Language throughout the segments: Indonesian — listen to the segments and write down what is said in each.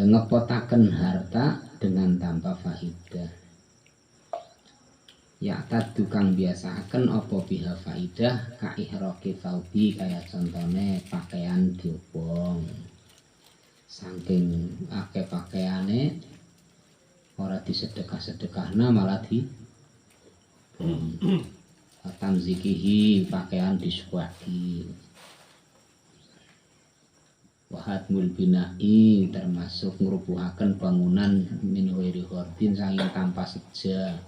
ngepotaken harta dengan tanpa faidah. Ya tadu kang biasaken apa biha faidah ka ihroki thawbi kaya contone pakaian diobong. Saking akeh pakaiane ora disedekah-sedekahna malah di tamzikihi pakaian disuwaki. Wahadmul bina'i termasuk ngrubuhaken bangunan min ghairi ghordin saking tanpa seja.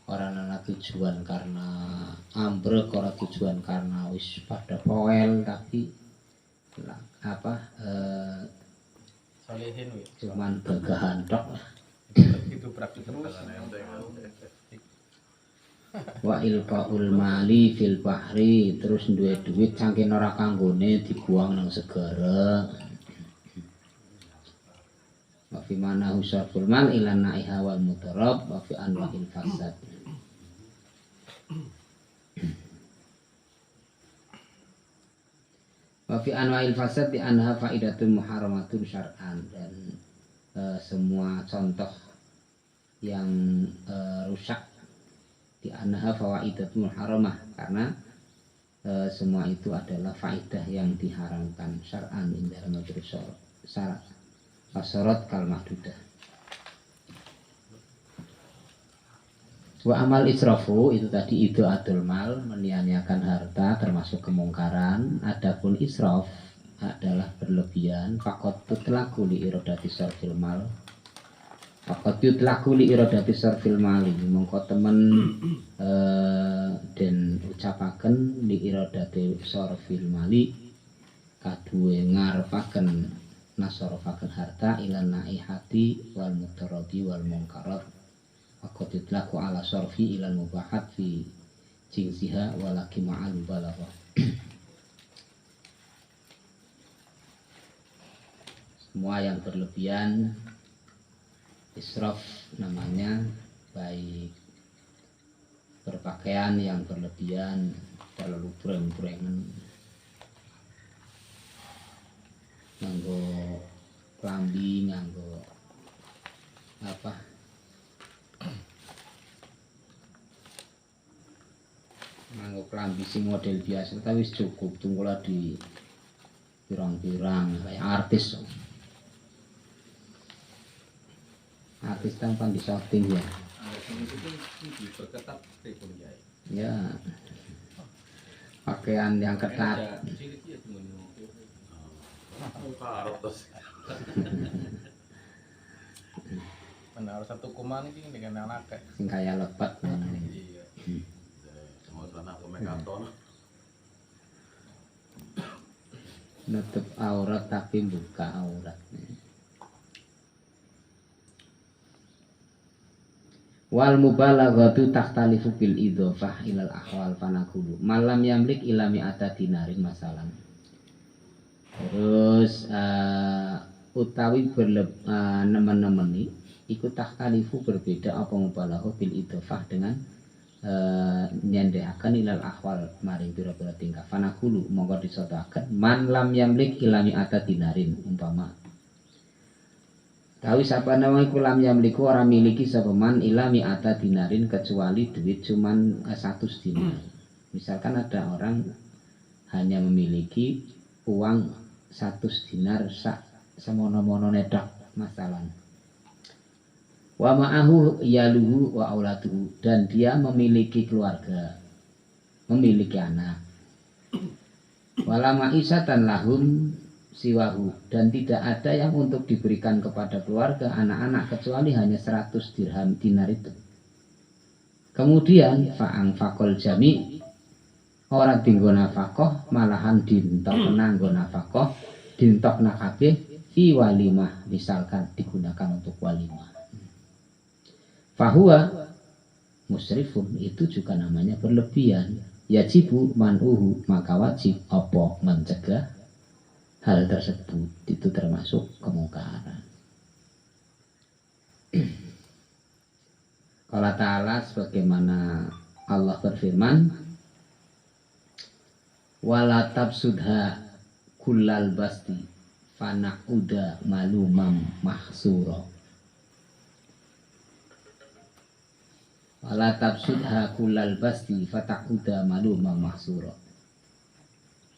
Ora ana tujuan karena ambruk, ora tujuan karena wis pada poel, tapi salihin cuman gagahan tok. itu praktik terus. Wa ilqaul mali fil bahri, terus duwe duit saking ora kanggone dibuang nang segara. Wa fi mana husarful mal ilan na'iha wal mutarab wa fi anwa'il fasad. Wa fi anwa'il fasad di anha faidatun muharramatun syar'an, dan semua contoh yang rusak di anha fawaidatun muharramah karena semua itu adalah faidah yang diharamkan syar'an dalam syarat asyarat kal mahdudah. Wa amal israfu itu tadi idaatul mal, menyia-nyiakan harta termasuk kemungkaran. Adapun israf adalah berlebihan. Faqad tutlaku li iradati sarfil mal. Faqad tutlaku li iradati sarfil mali. Mongko temen den ucapaken li iradati sarfil mali kaduwe ngarepaken nasarafaken harta ilan naihati wal mutaradi wal munkarat. Aku ditlaku ala sorfi ilal mubahat fi jingsiha walaki ma'al balagha. Semua yang berlebihan israf namanya, baik berpakaian yang berlebihan, terlalu breng-brengen, nganggo klambi, nganggo nganggo klambi sing model biasa tapi cukup tunggulah di pirang-pirang kayak artis tanpa disorting ya. Ya pakaian yang ketat. Harus satu kuman ini dengan anak sing kaya lepet. Iya. Nutup aurat tapi buka aurat. Wal mubalaghatu takhtalifu bil idhofah ilal ahwal fanaqulu malam yamlik ila mi'ata dinarin masalan. Terus utawi nemen-nemeni iku takhtalifu berbeda apa mubalagha bil idhofah dengan nyendehaken ilal ahwal maring pira-pira tingkah. Fanaqulu monggo disodaken man lam yamlik ila mi'ata dinarin, umpama tahu siapa nama iku lam yamliku orang miliki sapa man ila mi'ata dinarin kecuali duit cuman 100 dinar. Misalkan ada orang hanya memiliki uang 100 dinar sak semono-mono nedak masalah. Wa ma'ahu yaluhu wa auladuhu, dan dia memiliki keluarga, memiliki anak. Wala ma'isatan lahum siwahu, dan tidak ada yang untuk diberikan kepada keluarga anak-anak kecuali hanya 100 dirham dinar itu. Kemudian fa'ang fakol jami, orang tinggo nafakoh malahan dintok nanggo nafakoh dintok nakabeh fi walimah, misalkan digunakan untuk walimah. Fahuwa musrifun, itu juga namanya berlebihan. Yajibu man'uhu, maka wajib apa mencegah hal tersebut, itu termasuk kemungkaran. Allah Ta'ala sebagaimana Allah berfirman, wala tabsudha kullal basti fanaquda malumam mahsura wala tabsudha kullal basti fataquda malumam mahsura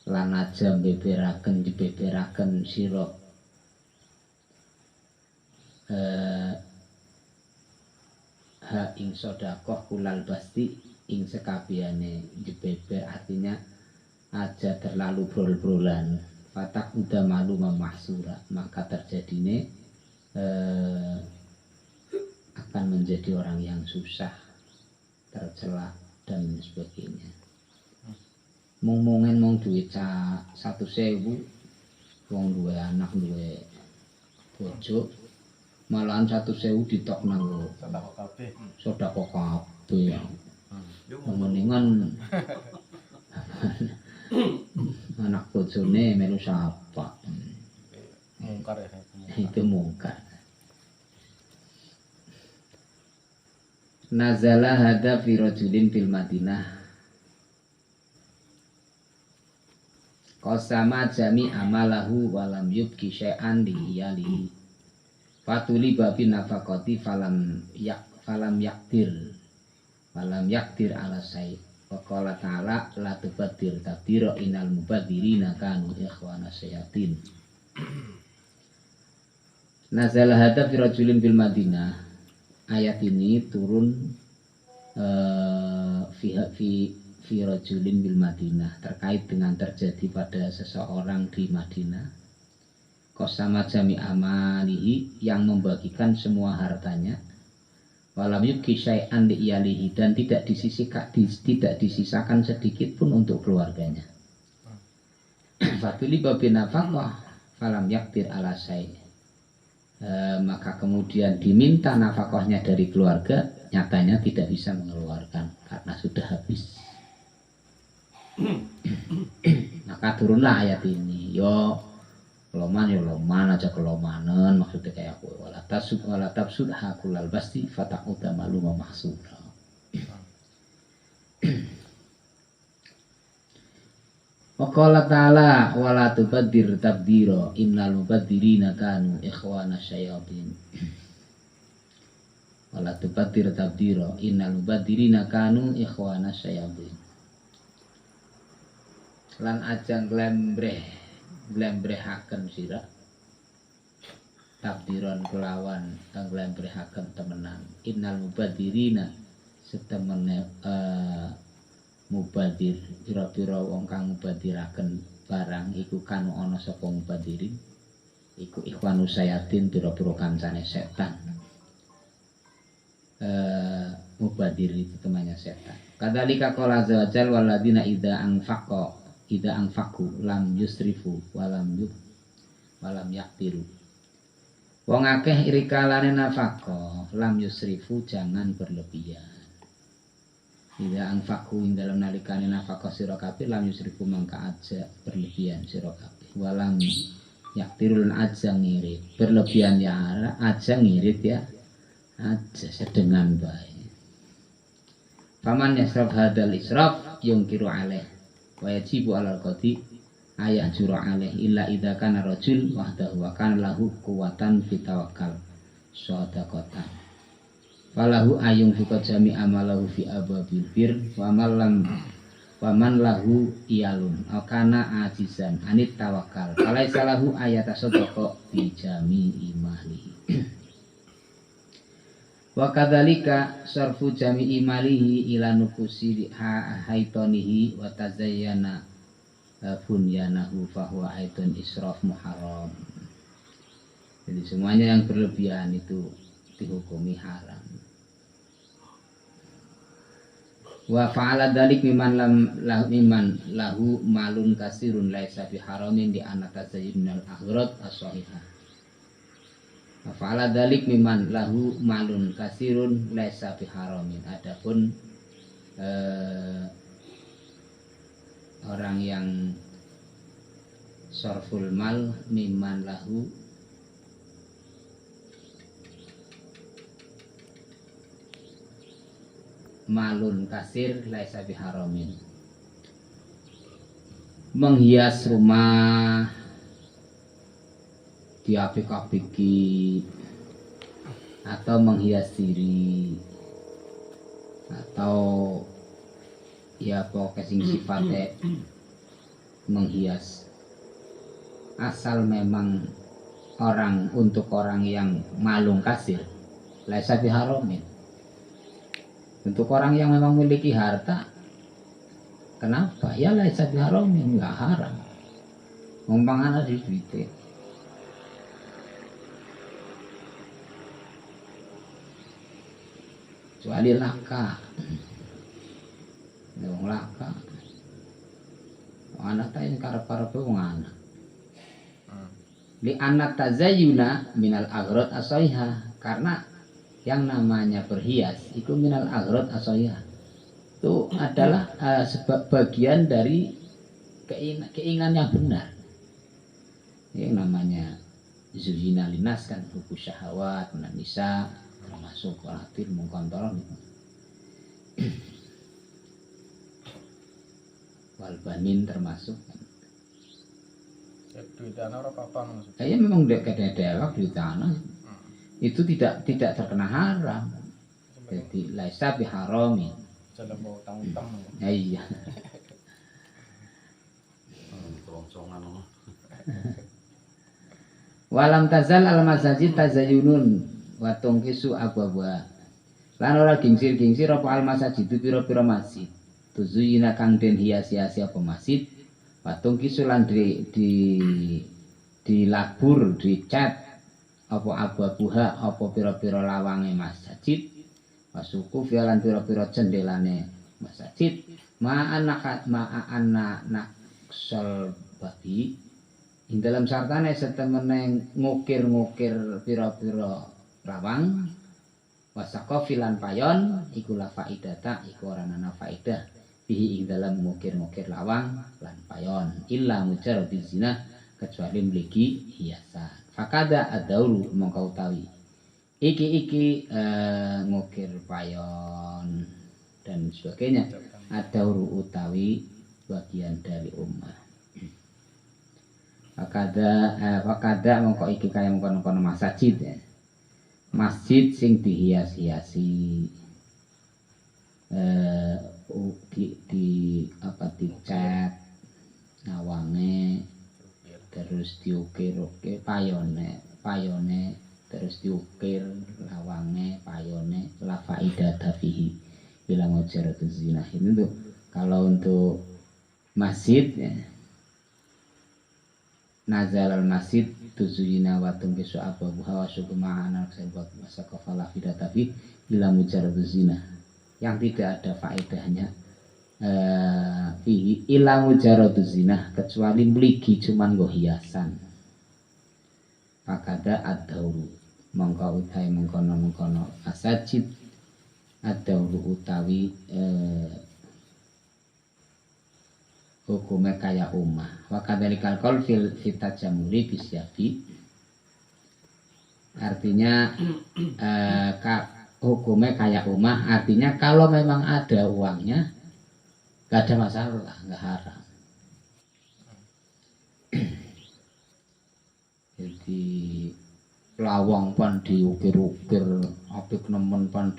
lan aja beberaken sira ha ing sedekah kulal basti ing sekabehane jebeber, artinya aja terlalu brol-brolan. Fatak udah malu memahsura, maka terjadine akan menjadi orang yang susah, tercela dan sebagainya. Mung-mungen mung duit 100.000, wong duwe anak duwe bojo, malahan 100.000 ditok nang sedekah kabeh. Mendingan anak bojone melu sapa. Mungkar ya. Itu mungkar. Nazala hada fi rajulin fil Madinah. Qasama jami amalahu walam yubki syai'an li iyalihi. Fatuli babi nafaqati falam yaktir ala syai'. Wa qala ta'ala la tubaddir tabdira innal mubadzirina kanu ikhwana syayatin. Nazal hada fi rajulin bil Madinah. Ayat ini turun fi rajulin bil Madinah, terkait dengan terjadi pada seseorang di Madinah. Qasama jami amalihi, yang membagikan semua hartanya. Walam yubki syai'an li iyalihi, dan tidak disisakan sedikit pun untuk keluarganya. Fatuli babi nafaqah falam yaktir ala syai'. Maka kemudian diminta nafkahnya dari keluarga, nyatanya tidak bisa mengeluarkan karena sudah habis. Maka turunlah ayat ini. Yo loman aja kelomanan, maksudnya kayak aku wala tabsud hakulal basti fataquda maluma mahsura. Wa qala ta'ala wala tubaddir tabdira innal mubadzirina kanu ikhwana syayatin. Wala tubaddir tabdira innal mubadzirina kanu ikhwana syayatin. Lan ajang glembrehaken sira tabdiron kelawan kang glembrehaken temenan. Innal mubadzirina setemene mubadir, pira-pira wong kang mubadiraken barang iku kan ana sapa mubadirin iku ikhwanu sayatin, pira-pira kancane setan. Mubadir itu temannya setan. Kadzalika qala azza wa jalla walladzina idza anfaqu lam yusrifu walam yaqtiru. Wong akeh irikalane nafaqah lam yusrifu, jangan berlebihan. Ida anfaqu ing dalam nalikane nafkah sira kabeh lam yusrifu, mangka aja berlebihan sira kabeh. Walam yaktirul aja ngirit, berlebihan ya aja ngirit ya aja sedengan baik. Faman yasraf hadal israf yungkiru alaih wa yajibu alal qadi ayat jura alaih illa idza kana rajul wahdahu wa kana lahu quwwatan fi tawakkal shadaqatan. Falahu ayung fika jami amalahu fi ababil bir wa man lahu iyalun akana ajizan anit tawakal falaisa lahu ayata sadaqa fi jami imalihi. Wa kadzalika sarfu jami imalihi ila nufusi haitonihi wa tazayyana bunyanahu fahuwa aidun israf muharram. Jadi semuanya yang berlebihan itu dihukumi haram. Wa fa'ala dzalik miman lahu malun kasirun laisa bi haramin di anata sayyidinal akhrat as-sahihah. Wa fa'ala dzalik miman lahu malun kasirun laisa bi haramin. Adapun orang yang sarful mal miman lahu malun kasir laisa biharamin, menghias rumah diapik-apiki atau menghias diri atau ya pokoknya sing sifatnya menghias, asal memang untuk orang yang malung kasir laisa biharamin. Untuk orang yang memang memiliki harta, kenapa? Ya laisa biharamin, enggak haram. Ngomong di duitnya. Kecuali laka, wong laka, anak tanya karep-karep wong anak. Li anak tazayuna minal aghrad asoiha, karena yang namanya berhias itu minal aghrad asoiha itu adalah sebab bagian dari keinginan yang benar. Yang namanya zuyina linas kan hubu syahwat nisa termasuk walatil mengkontrol walbanin termasuk duit tanah apa apa maksudnya? Kayaknya memang dewek duit tanah itu tidak terkena haram. Jadi laisa biharamin. Jangan mau utang-utang. Ya iya. Walam tazal al masajid tazayunun wa tungkisu abwa. Lan ora gingsir-gingsir apa al masajid pira-pira masjid. Tuzuyina kang den hias-hiasi apa masjid. Wa tungkisu lan dilabur, dicat apa abwa apa pira-pira lawange masjid. Wasuku fialan pira-pira jendelane masjid. Ma'ana naksal babi. Ing dalam sartane setemene ngukir-ngukir pira-pira lawang wasaqo filan payon iku la faidata iku ora ana faidah bihi ing dalam ngukir-ngukir lawang lan payon illa mujarrad zina kecuali mligi hiasan fakada adauru mongko utawi iki ngukir payon dan sebagainya adauru utawi bagian dari ummah. Wakada mongko iki kaya mengkono-kono masjid ya. Masjid sing dihias-hiasi dicat nawange terus diukir payone terus diukir lawange payone la faidata fihi bila mujarratu zina. Ini tuh kalau untuk masjid ya. Nazal al-masjid tuzuyina wa tungkisu abwabuha wa syukuma anak sebab masakafala fidatafi ila mujarradu zina yang tidak ada faedahnya fihi ila mujarradu zina kecuali mligi cuman nggo hiasan fakada ad-dauru mongko utawi mengkono asajid ad-dauru utawi hukumnya kaya ummah wakadalikal kol fil tajamuli bisyabi artinya hukumnya kaya ummah artinya kalau memang ada uangnya gak ada masalah, gak haram. Jadi lawang pan diukir-ukir apik nemen pan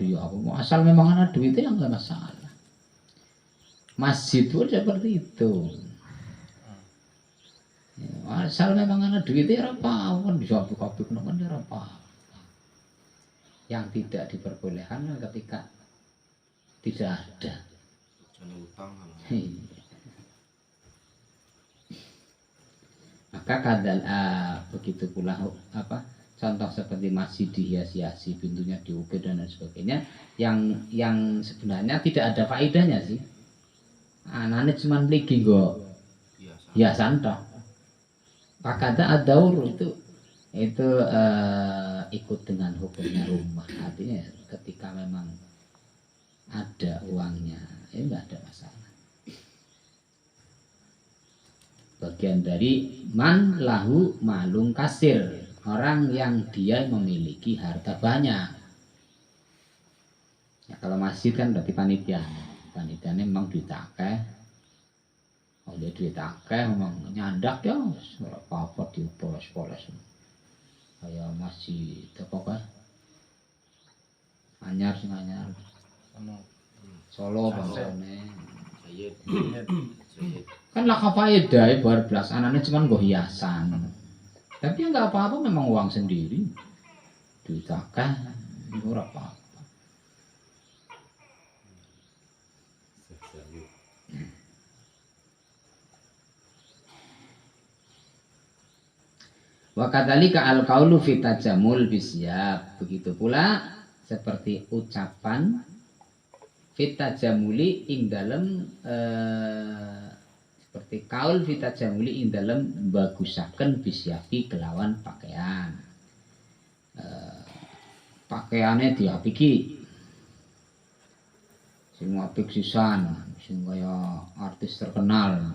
asal memang ada duitnya gak masalah. Masjid pun seperti itu. Asal memang ada duitnya apa pun bisa apik nemen apa. Yang tidak diperbolehkan ketika tidak ada. Jangan utang. Maka kadang begitu pula contoh seperti masjid dihias-hiasi pintunya diukir dan lain sebagainya yang sebenarnya tidak ada faedahnya sih. Anane cuma mligi nggo hiasan tok. Pakada adaur itu ikut dengan hukumnya rumah. Artinya ketika memang ada uangnya, ini enggak ada masalah. Bagian dari man lahu malung kasir, orang yang dia memiliki harta banyak. Ya kalau masjid kan berarti panitianya memang duit akeh. Oh dia duit akeh memang nyandak ya, apa-apa dipoles-poles. kayak masjid apa kan anyar sing anyar Ono. Solo Sunset. bangsane Sayyid. Iya. Sayyid. kan lah faedah bar belas anaknya cuman gue hiasan tapi ya nggak apa-apa memang uang sendiri duit akeh ora apa-apa. Sayyid. Wa kadzalika al-qaulu fi tajamul bisyab. Begitu pula seperti ucapan fi tajamuli ing dalem seperti kaul fi tajamuli ing dalem bagusaken bisyapi kelawan pakaian. Pakaiane diapiki. Sing apik sisan, sing kaya artis terkenal.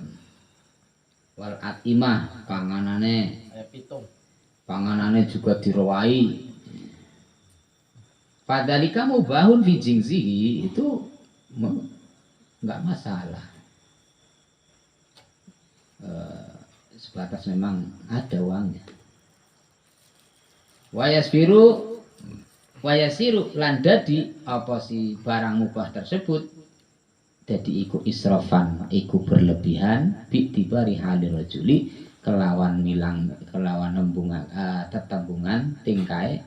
Wal atimah panganane Kayak pitung. panganannya juga dirawai. Padalika mubahun fi jingzihi itu nggak masalah. Sebatas memang ada uangnya. Wayasiru landadi apa si barang mubah tersebut jadi iku israfan, iku berlebihan bi'tibari halir rajuli kelawan tetembungan tingkai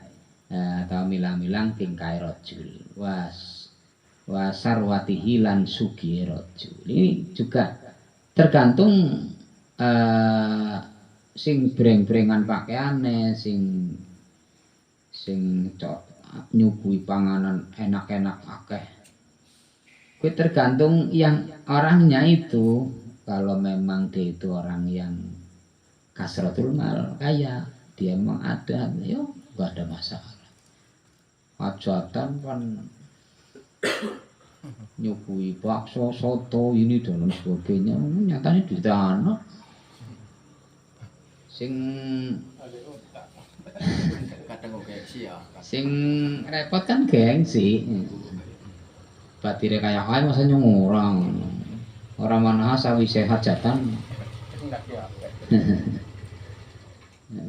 atau milang-milang tingkai rajul wasarwatihi lan sugi rajul. Ini juga tergantung sing breng-brengan pakaiane sing nyuguhi panganan enak-enak akeh. Itu tergantung yang orangnya itu. Kalau memang dia itu orang yang kasratul mal kaya, dia memang ada, ya nggak ada masalah. Hajatan kan nyuguhi bakso, soto ini dan lain sebagainya, nyatanya di tanah. Sing Kadang kok gengsi ya. sing repot kan gengsi. Batire kayak ae masa nyungurang. Orang mana sawise hajatan. Enggak ya.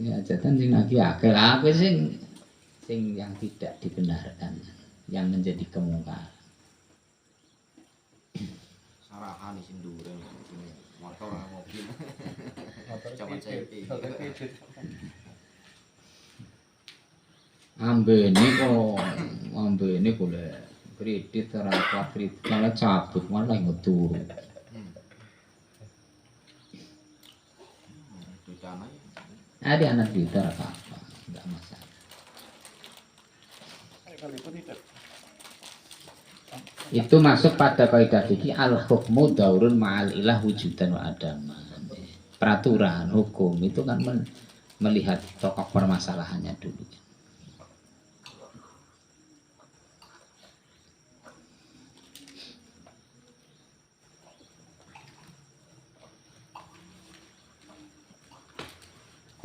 Ya hajatan sing lagi akeh lah aku sing yang tidak dibenarkan, yang menjadi kemungkaran. Sarahan isin dureng sini motor nang mobil. Motor Zaman saya kredit. itu. Motor kredit. Ambene boleh kredit ora apa kredit malah cabut malah ngeturu. Di tanah. Ada anak duit ora apa-apa, enggak masalah. Kali itu tidak. Itu masuk pada kaidah fikih al-hukmu daurun ma'al ilah wujudan wa adaman. Peraturan hukum itu kan melihat tokoh permasalahannya dulu.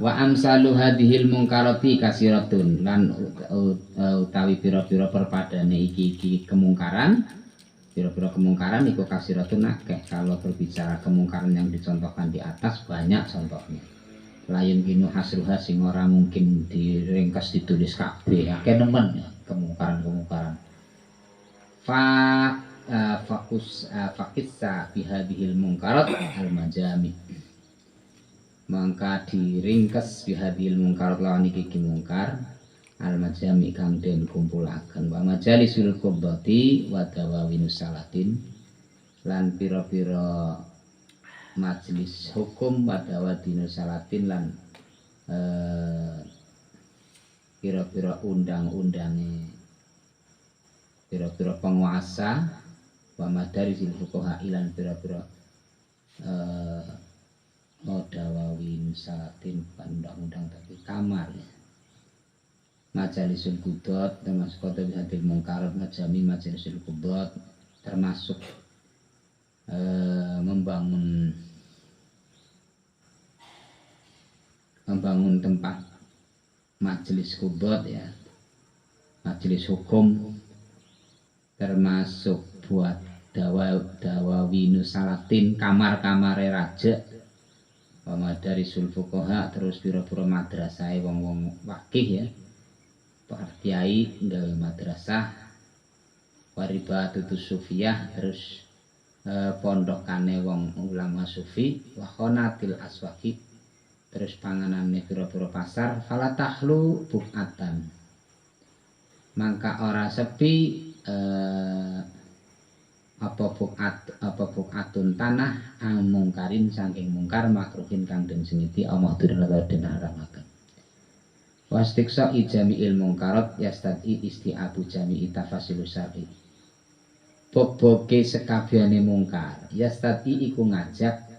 Wa amsalu hadhil mungkarati kasiratun lan utawi pira-pira perpadane iki kemungkaran pira-pira kemungkaran iku kasiratun akeh. Kalau berbicara kemungkaran yang dicontohkan di atas banyak contohnya. Layun kinu hasruha sing ora mungkin diringkas ditulis kabeh akeh nemen kemungkaran-kemungkaran. Fakissa bihadhil mungkarat al-majami. Maka diringkes bihadil mungkar lawan iki mungkar al majami kang den kumpulaken wa majalisul qubati wa dawawinus salatin lan pira-pira majelis hukum wa dawadinus salatin lan pira-pira undang-undange pira-pira penguasa wa madarisil fuqaha ilan pira-pira dawawin salatin bukan undang-undang tapi kamar ya. Majalisul qudot termasuk kota bihadil mungkarat majami majalisul qudot termasuk membangun tempat majelis qudot ya, majelis hukum, termasuk buat dawawinus salatin kamar-kamare raja Madarisul fuqaha terus pira-pira madrasah wong-wong wakih ya. Para kiai nggawe madrasah Waribatus Sufiyah terus pondokane wong ulama sufi wa khonatil aswaqi terus panganane pira-pira pasar fala tahlu buqatan mangka ora sepi apa buqatun tanah mungkarin saking mungkar makruhin kang den sengiti Allah dirala den haramaken wastiksa ijami'il mungkarat yastati isti'abu jami'i tafasilu syar'i boboke sekabehane mungkar yastati iku ngajak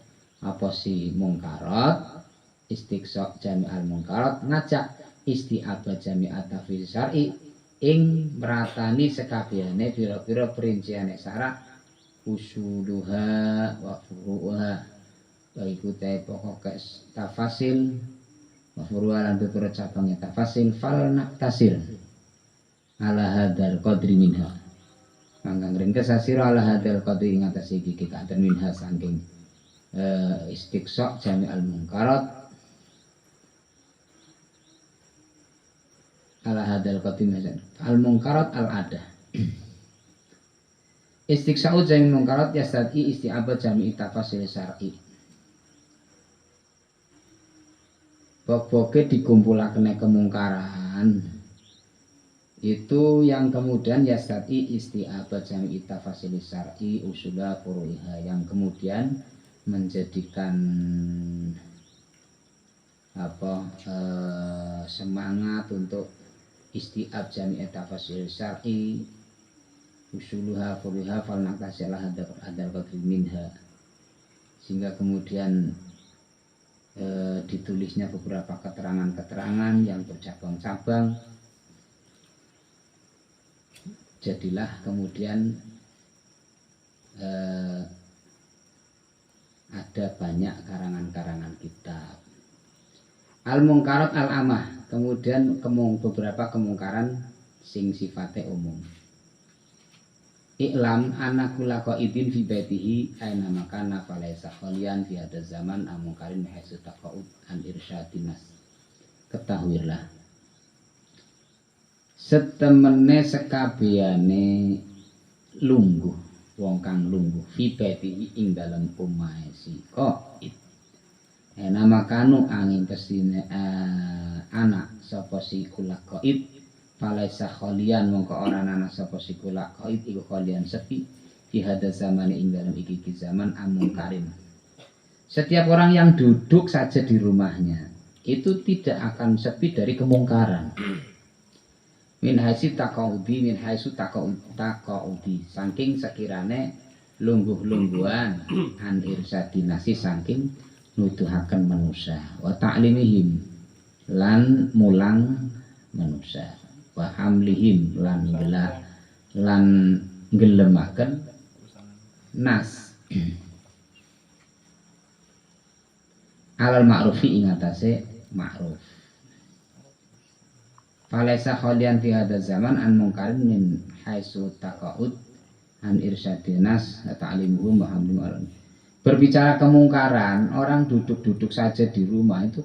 apa si mungkarat istiqsa jami'al mungkarat ngajak isti'aba jami'at tafasilu syar'i ing meratani sekabehane pira-pira perinciane syarat usuluha wa furuha baiku te pokok tafasil wa furuha lan pira cabangnya tafasil fal naktasir ala hadal qadri minha mangkang ringkes asira ala hadal qadri ngatasi iki katen minha saking istiqsa jami al munkarat ala hadal qadri minha al munkarat al adah istiqsa'u jami mungkarat yastati isti'abad jami tafasil syar'i bok-boke dikumpulakne kemungkaran itu yang kemudian yastati isti'abad jami tafasil syar'i usula furu'iha yang kemudian menjadikan semangat untuk isti'ab jami tafasil syar'i usuluha furuha fal naqtasalah hadal qadri minha sehingga kemudian ditulisnya beberapa keterangan-keterangan yang bercabang-cabang jadilah kemudian ada banyak karangan-karangan kitab al-mungkarat al-amah kemudian beberapa kemungkaran sing sifatnya umum Iklam anakula qaidin fi baitihi aina makana falaisa khalian fi hadzal zaman amungkarin haitsu taqaud an irsyadinas. Ketahuilah setemene sekabehane lungguh wong kang lungguh fi baitihi ing dalem omahe si qaid. Aina makanu angin kesine anak sapa si kula qaid falaisa khalian mongko ora ana sapa sikula qaid iku khalian sepi di hada zaman ing dalam iki zaman amungkarin. Setiap orang yang duduk saja di rumahnya itu tidak akan sepi dari kemungkaran. Min haitsu taqaudi saking sekirane lungguh-lungguhan an irsadinasi saking nuduhaken manusia wa ta'limihim lan mulang manusia wa hamlihim lan ngelemaken nas alal ma'rufi ing atase ma'ruf falaisa khalian fi hadzal zaman an mungkarin min haitsu taqaud an irsyadinas ta'limuhum wa hamlihim. Berbicara kemungkaran, orang duduk-duduk saja di rumah itu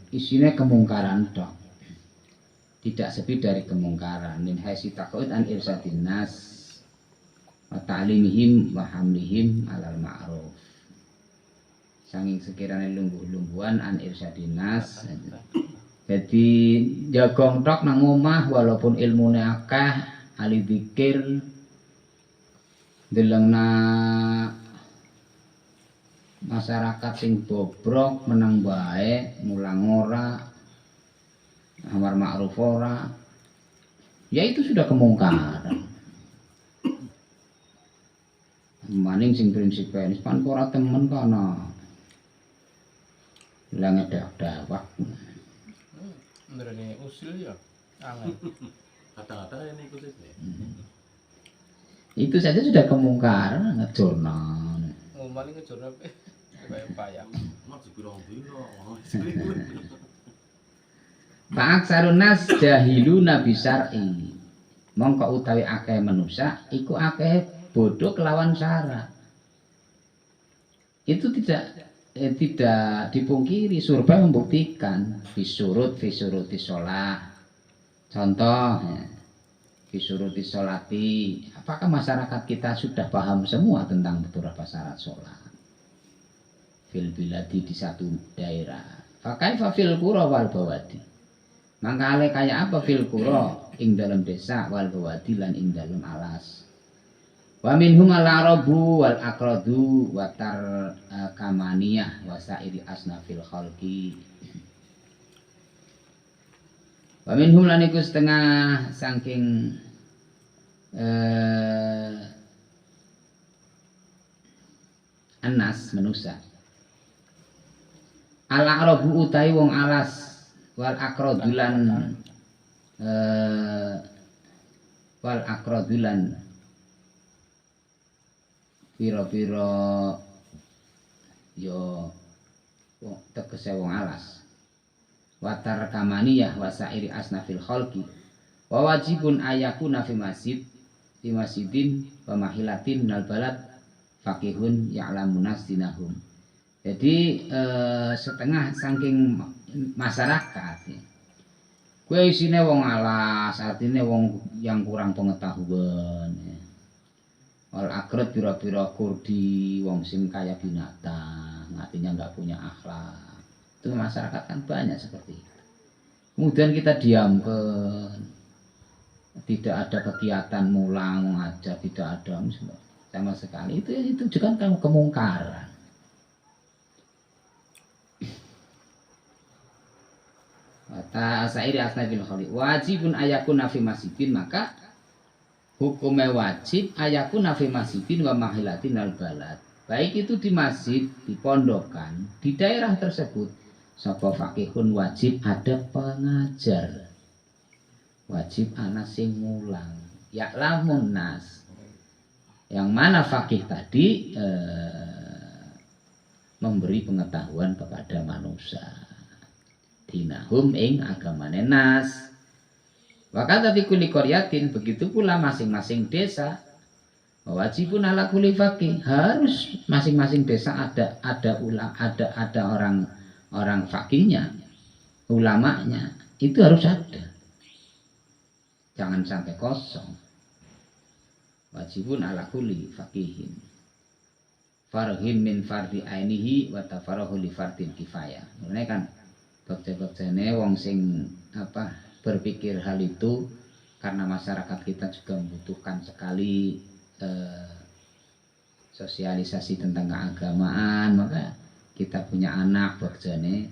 isinya kemungkaran dong. Tidak sepi dari kemungkaran. Min haitsu taqaud an irsyadin nas wa ta'limihim wa hamlihim alal ma'ruf. Sanging sekiranya lungguh-lungguhan an irsyadin nas. Jadi jagong tok nang omah walaupun ilmune akeh, ahli zikir delengna masyarakat sing bobrok menang bae mulang ora amar ma'ruf ora ya itu sudah kemungkaran. Maning sing prinsipenis pan ora temen kana lah ngedak-dawak Nderene usil ya angel. Kata-kata ini ikut itu. itu saja sudah kemungkaran ngejurno Ngomali ngejur apa? Kayak payah. Mak sepirong dino. Pak sarunas jahiluna bisar'i. Mongko utawi akeh manusa iku akeh bodoh kelawan syarat. itu tidak dipungkiri. Survei membuktikan fisuruti sholat. Contoh, ya, fisuruti sholati. Apakah masyarakat kita sudah paham semua tentang beberapa syarat sholat? Fil biladi di satu daerah. Fakaifa fil qura wal bawadi. Maka ale kayak apa fil qura ing dalam desa wal bawadi lan ing dalam alas. Wa minhum al-arabu wal aqradu wa tar kamaniyah wa sairi asnafil khalqi. Wa minhum lan iku setengah saking anas manusa. Al-arabu utai wong alas wal aqradulan pira-pira yo tegese wong alas. Watar kamaniyah wasairi asnafil khalqi wa wajibun ayakuna fi masjidin wa mahilatin minal balad faqihun ya'lamunas dinahum. Jadi setengah saking masyarakat ya. Kue isine wong alas, artinya wong yang kurang pengetahuan ya. Wal akrad pira-pira kurdi, wong sing kaya binatang, artinya nggak punya akhlak. Itu masyarakat kan banyak seperti itu. Kemudian kita diamkan, tidak ada kegiatan mulang mengajar, tidak ada sama sekali. Itu juga kan kemungkaran. Kata Sa'iri Asnabil Khalid, wajibun ayakun nafi masjidin, maka hukumnya wajib ayakun nafi masjidin wa mahilatin al balad. Baik itu di masjid, di pondokan, di daerah tersebut, sapa faqihun wajib ada pengajar, wajib anak sing mulang, ya'lamun nas. Yang mana faqih tadi memberi pengetahuan kepada manusia. Dinahum ing agamane nas. Wakata fi kulli qaryatin, begitu pula masing-masing desa wajibun ala kulli faqih, harus masing-masing desa ada orang faqihnya, ulamanya, itu harus ada. Jangan sampai kosong. Wajibun ala kulli faqihin. Farhim min fardi ainihi wa tafarahu li fardil kifayah. Ini kan bukti-buktine wong sing berpikir hal itu karena masyarakat kita juga membutuhkan sekali sosialisasi tentang keagamaan, maka kita punya anak buktinya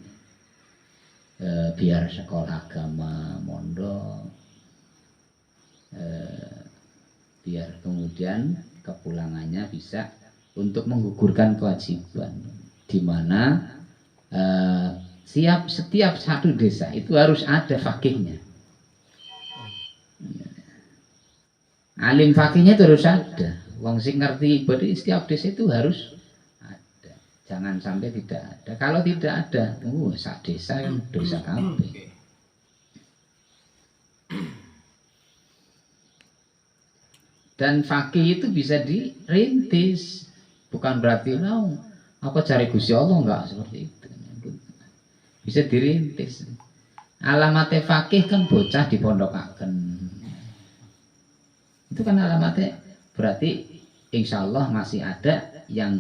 biar sekolah agama mondok, biar kemudian kepulangannya bisa untuk menggugurkan kewajiban, di mana setiap satu desa itu harus ada fakihnya. Alim fakihnya itu harus ada. Wong sing ngerti ibadah setiap desa itu harus ada. Jangan sampai tidak ada. Kalau tidak ada, sak desa yang dosa kabeh. Dan fakih itu bisa dirintis. Bukan berarti apa cari Gusti Allah, enggak seperti itu. Bisa dirintis. Alamatnya fakih kan bocah di pondokaken. Itu kan alamatnya berarti insya Allah masih ada yang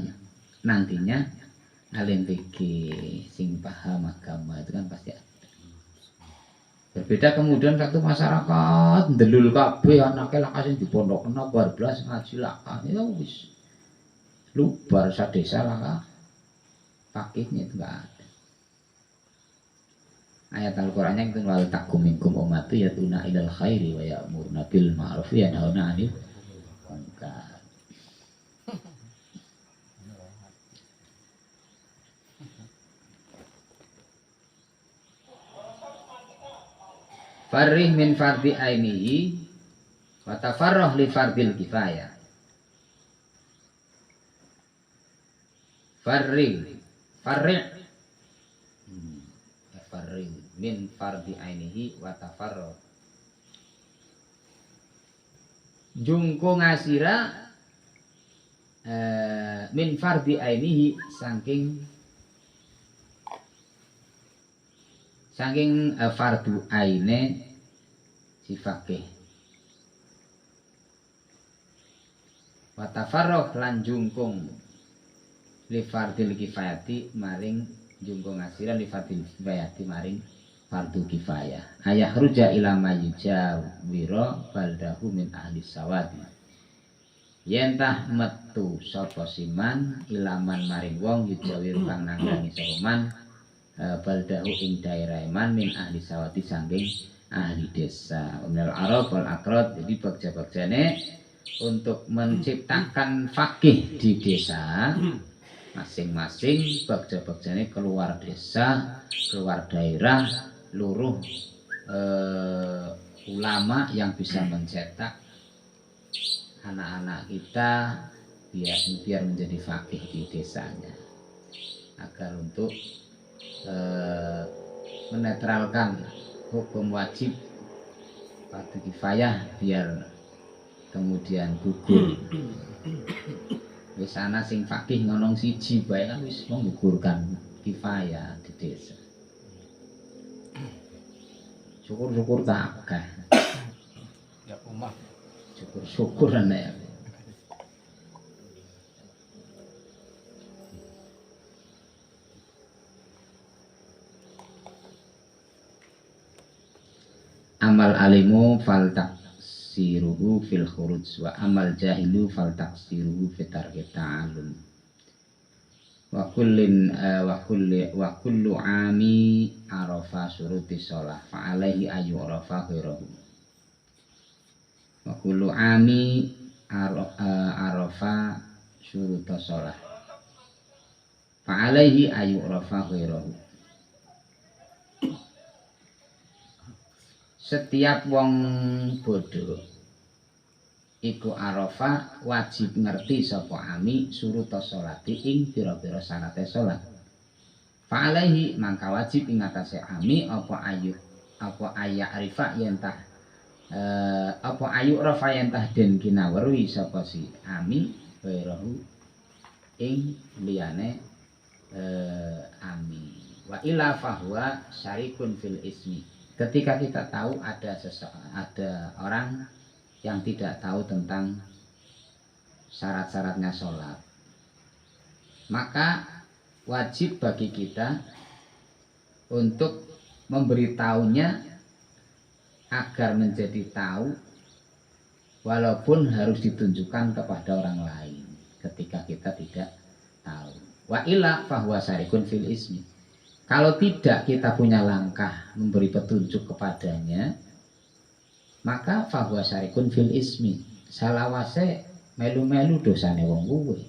nantinya alim fikih sing paham agama, itu kan pasti ada. Berbeda kemudian satu masyarakat ndelul kabeh anake lak sing di pondok kena bar blas ngaji lak ya wis lubar sak desa lah fakihnya itu enggak ada. Ayat Al-Qur'annya itu wal takum minkum ummatu yatuna ilal khairi wa ya'muruna bil ma'ruf wa yanhauna 'anil munkar. Farih min fardi ainihi wa tafarrah li fardil kifayah. Farih min fardi ainihi wa tafarrah. Jungko ngasira min fardhi ainihi saking fardu aine si faqih. Wa tafarruh lan jungkung li fardil kifayati maring jungkung asiran li fardil kifayati maring fardu kifayah. Ayah ruja ila mayujawiro baldahu min ahli sawadi. Yentah metu sapa siman ilaman maring wong yujawir kang nanggangi sapa man baldahu ing daerah man min ahli sawati sangking ahli desa. Umnal arab wal akrad, jadi bagja-bagjane untuk menciptakan fakih di desa masing-masing, bagja-bagjane keluar desa, keluar daerah, luruh ulama yang bisa mencetak anak-anak kita biar menjadi fakih di desanya, agar untuk menetralkan hukum wajib fardu kifayah biar kemudian gugur. Wis ana sing fakih ngonong siji bae kan wis menggugurkan kifayah di desa. Syukur-syukur tak akeh. Ya umah. Syukur-syukur ana ya. Amal alimu fal taksiruhu fil khuruj wa amal jahilu fal taksiruhu fi tarki ta'allum. Wa kullu ami arafa suruti shalah fa alaihi ayu arafa ghirahu. Wa kullu ami arafa suruta shalah fa alaihi ayu arafa ghirahu. Setiap wong bodoh iku arafa wajib ngerti sapa ami suruta sholati ing pira-pira syaraté salat. Fa alaihi mangka wajib ing atase ami apa aya arifa yen tah apa ayu rafa yen tah den kinawruhi sapa si ami wairahu ing liyane ami. Wa ila fahuwa syarikun fil ismi. Ketika kita tahu ada orang yang tidak tahu tentang syarat-syaratnya sholat, maka wajib bagi kita untuk memberitahunya agar menjadi tahu, walaupun harus ditunjukkan kepada orang lain ketika kita tidak tahu. Wa illa fahuwa syarikun fil ismi. Kalau tidak kita punya langkah memberi petunjuk kepadanya, maka fahuwa syarikun fil ismi. Salawase melu-melu dosane wong kuwe.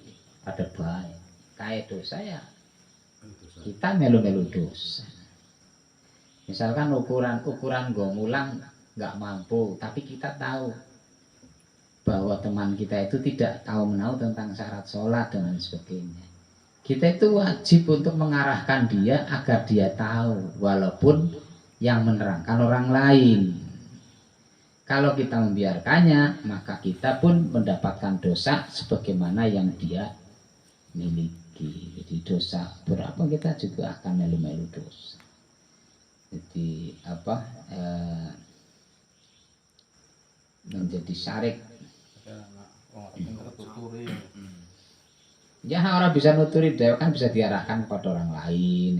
Ada bae. Kae dosa ya. Kita melu-melu dosa. Misalkan ukuran nggo mulang nggak mampu, tapi kita tahu bahwa teman kita itu tidak tahu menahu tentang syarat sholat dan sebagainya. Kita itu wajib untuk mengarahkan dia agar dia tahu, walaupun yang menerangkan orang lain. Kalau kita membiarkannya, maka kita pun mendapatkan dosa sebagaimana yang dia miliki. Jadi dosa berapa kita juga akan melu-melu dosa. Jadi menjadi syarik. Ya orang bisa nuturi dewa kan bisa diarahkan kepada orang lain.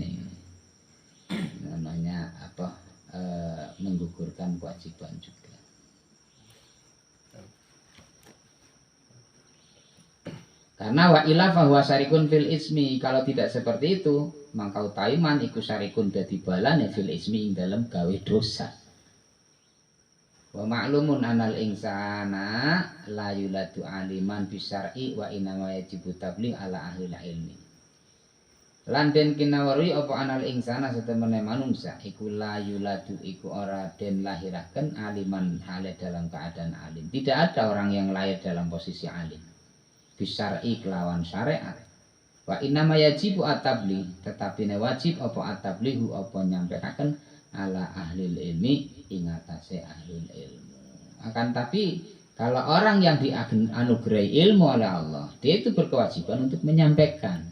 Namanya menggugurkan kewajiban juga. Karena wa ila fahuwa syarikun fil ismi. Kalau tidak seperti itu, maka utaiman iku syarikun dadi balane fil ismi ing dalam gawe dosa. Wa ma'lumun anal insana la yuladu aliman bisyar'i wa inama yajibu tabligh ala ahli ilmi. Lan den kinawari apa anal insana setemene manungsa iku la yuladu iku ora den lahiraken aliman hale dalam keadaan alim. Tidak ada orang yang lahir dalam posisi alim. Bisyar'i kelawan syariat. Wa inama yajibu at-tabligh, tetapi ne wajib apa at-tablighu apa nyampekaken ala ahli ilmi ing atase ahli ilmu. Akan tapi Kalau orang yang dianugerahi ilmu oleh Allah, dia itu berkewajiban untuk menyampaikan.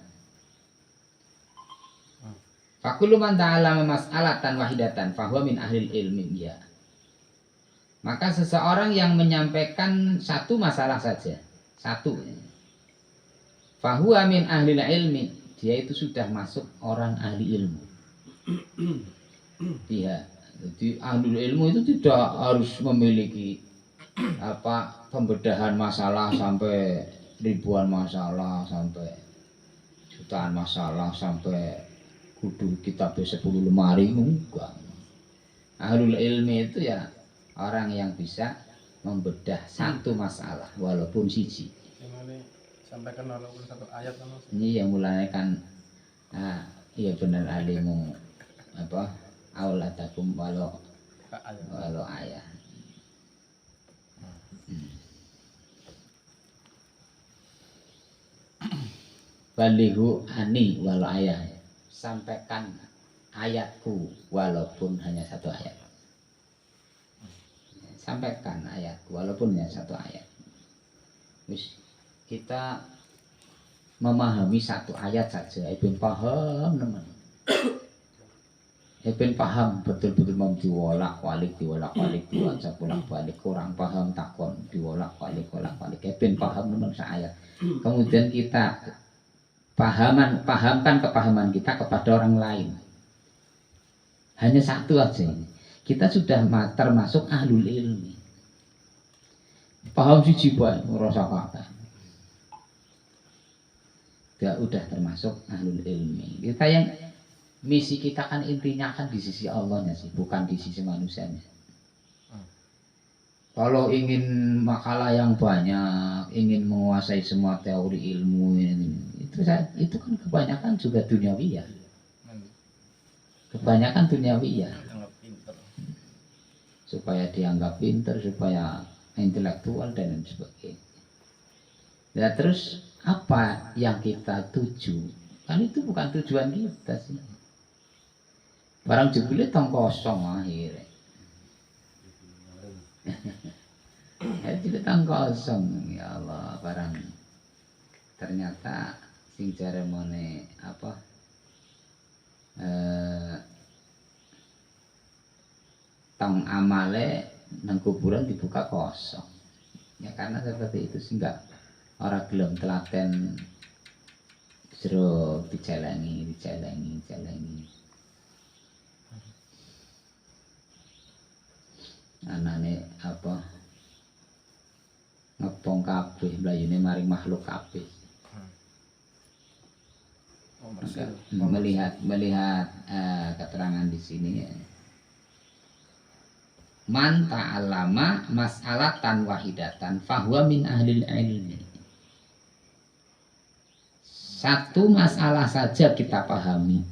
Fakulu man ta'allama mas'alatan wahidatan fahuwa min ahlil ilmi ya. Maka seseorang yang menyampaikan satu masalah saja, satu, fahuwa min ahlil ilmi, dia itu sudah masuk orang ahli ilmu. Iya, jadi ahli ilmu itu tidak harus memiliki pembedahan masalah sampai ribuan masalah, sampai jutaan masalah, sampai kudu kitab 10 lemari, enggak. Ahlul ilmi itu ya orang yang bisa membedah satu masalah walaupun siji. Sampaikan walaupun satu ayat kan. Ini yang mulai kan iya benar alimu auladakum walau ayah. Balihu ani walau ayah. Sampaikan ayatku walaupun hanya satu ayat. Sampaikan ayatku walaupun hanya satu ayat. Terus kita memahami satu ayat saja, Ibn paham teman. Ibn paham betul-betul mau diwolak-walik diwaca bolak-balik, kurang paham takon diwolak-walik. Ibn paham teman seayat. Kemudian kita pahamkan kepahaman kita kepada orang lain. Hanya satu aja ini. Kita sudah termasuk ahlul ilmi. Paham siji bae ngrasa kabeh. Ya udah termasuk ahlul ilmi. Kita yang misi kita kan intinya kan di sisi Allahnya sih, bukan di sisi manusianya. Kalau ingin makalah yang banyak, ingin menguasai semua teori ilmu itu kan kebanyakan juga duniawiyah. Kebanyakan duniawiyah. Supaya dianggap pinter, supaya intelektual dan lain sebagainya. Ya terus apa yang kita tuju? Kan itu bukan tujuan kita sih. Barang jebule tong kosong akhirnya. Jadi tong kosong ya Allah barang. Ternyata sing jaremone tong amale nang kuburan dibuka kosong. Ya karena seperti itu sih enggak orang gelem telaten jero dijalangi. Anane ngepong kabeh mlayune maring makhluk kabeh. Melihat keterangan di sini ya. Man ta'allama mas'alatan wahidatan fahuwa min ahlil ilmi. Satu masalah saja kita pahami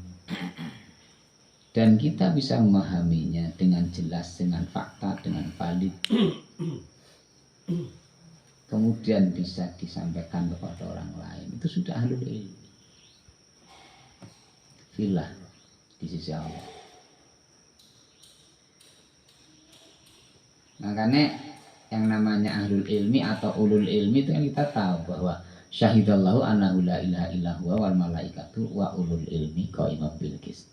dan kita bisa memahaminya dengan jelas, dengan fakta, dengan valid, kemudian bisa disampaikan kepada orang lain, itu sudah ahlul ilmi. Filah di sisi Allah. Makanya yang namanya ahlul ilmi atau ulul ilmi itu kan kita tahu bahwa syahidallahu annahu la ilaha illa huwa wal malaikatu wa ulul ilmi qaimam bil qist.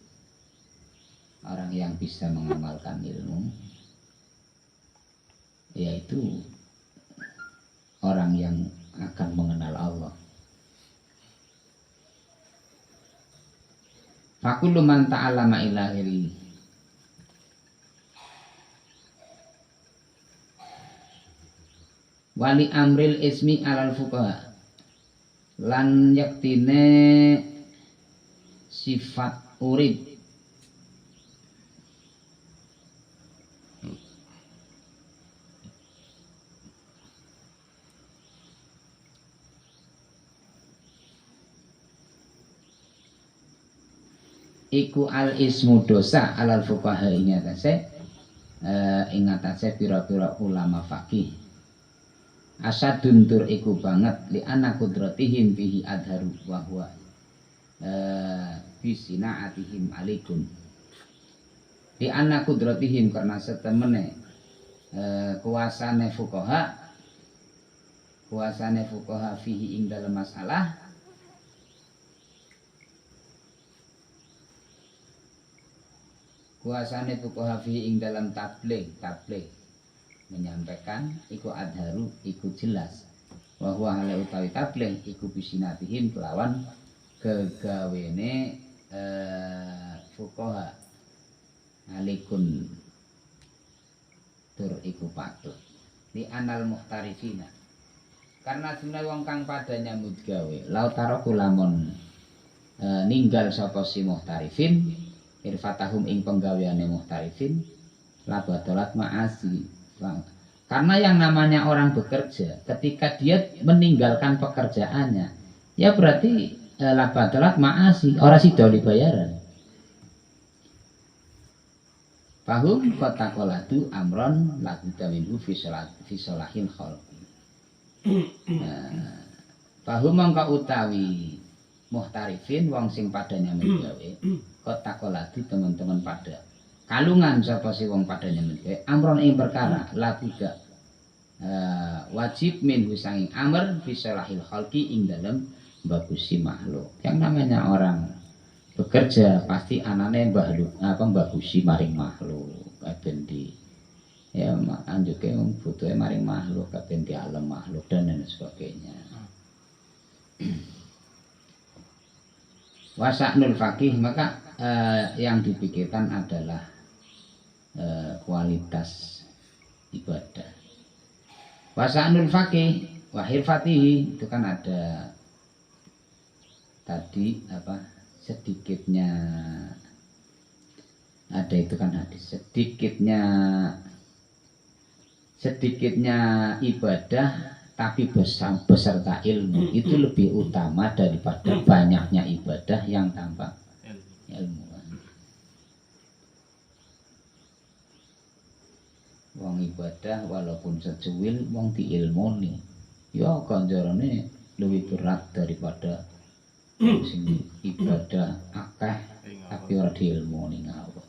Orang yang bisa mengamalkan ilmu yaitu orang yang akan mengenal Allah. Fakullu man ta'allama ilahiri wali amril ismi alal fuqaha lan yaktine sifat urib iku al ismu dosa alal fuqaha ini ingatase pira-pira ulama fikih asadun tur iku banget li ana qudratihim bihi adharu wa huwa bisina'atihim alaikum li ana qudratihim karena setemene kuasane fuqaha Kuasane fuqaha fihi ing dalam masalah kuasane fuqaha fihi ing dalam tabligh menyampaikan iku adharu iku jelas bahwa hal utawi tabligh iku bisinatihim kelawan kegawene fuqaha alikun tur iku patut li anal muhtarifina karena sebenarnya wong kang padanya mudgawe lautaro lamun ninggal sapa si muhtarifin irfatahum ing penggaweane muhtarifin labatolat ma'asi. Karena yang namanya orang bekerja ketika dia meninggalkan pekerjaannya ya berarti labatolat ma'asi ora sida bayaran. Fahum kota kolatu amron lagu dawinhu fisolahil kholqi. Fahum mongko utawi muhtarifin wong sing padanya menggawe kota kolatu teman-teman pada kalungan sapa si wong padanya menggawe amron ing perkara lagu wajib min husanging amr fisolahil kholqi ing dalam bagusi makhluk. Yang namanya orang bekerja pasti anane bagusi maring makhluk kaden di ya anjuke butuhe maring makhluk kaden di alam makhluk dan lain sebagainya. Wasa'nul faqih maka yang dipikirkan adalah kualitas ibadah. Wasa'nul faqih wa hirfatihi itu kan ada tadi apa sedikitnya ada itu kan hadis sedikitnya ibadah tapi beserta ilmu itu lebih utama daripada banyaknya ibadah yang tanpa ilmu. Wong ibadah walaupun secuil wong diilmoni ya ganjarane lebih berat daripada sing ibadah akeh tapi ora diilmoni ngawak.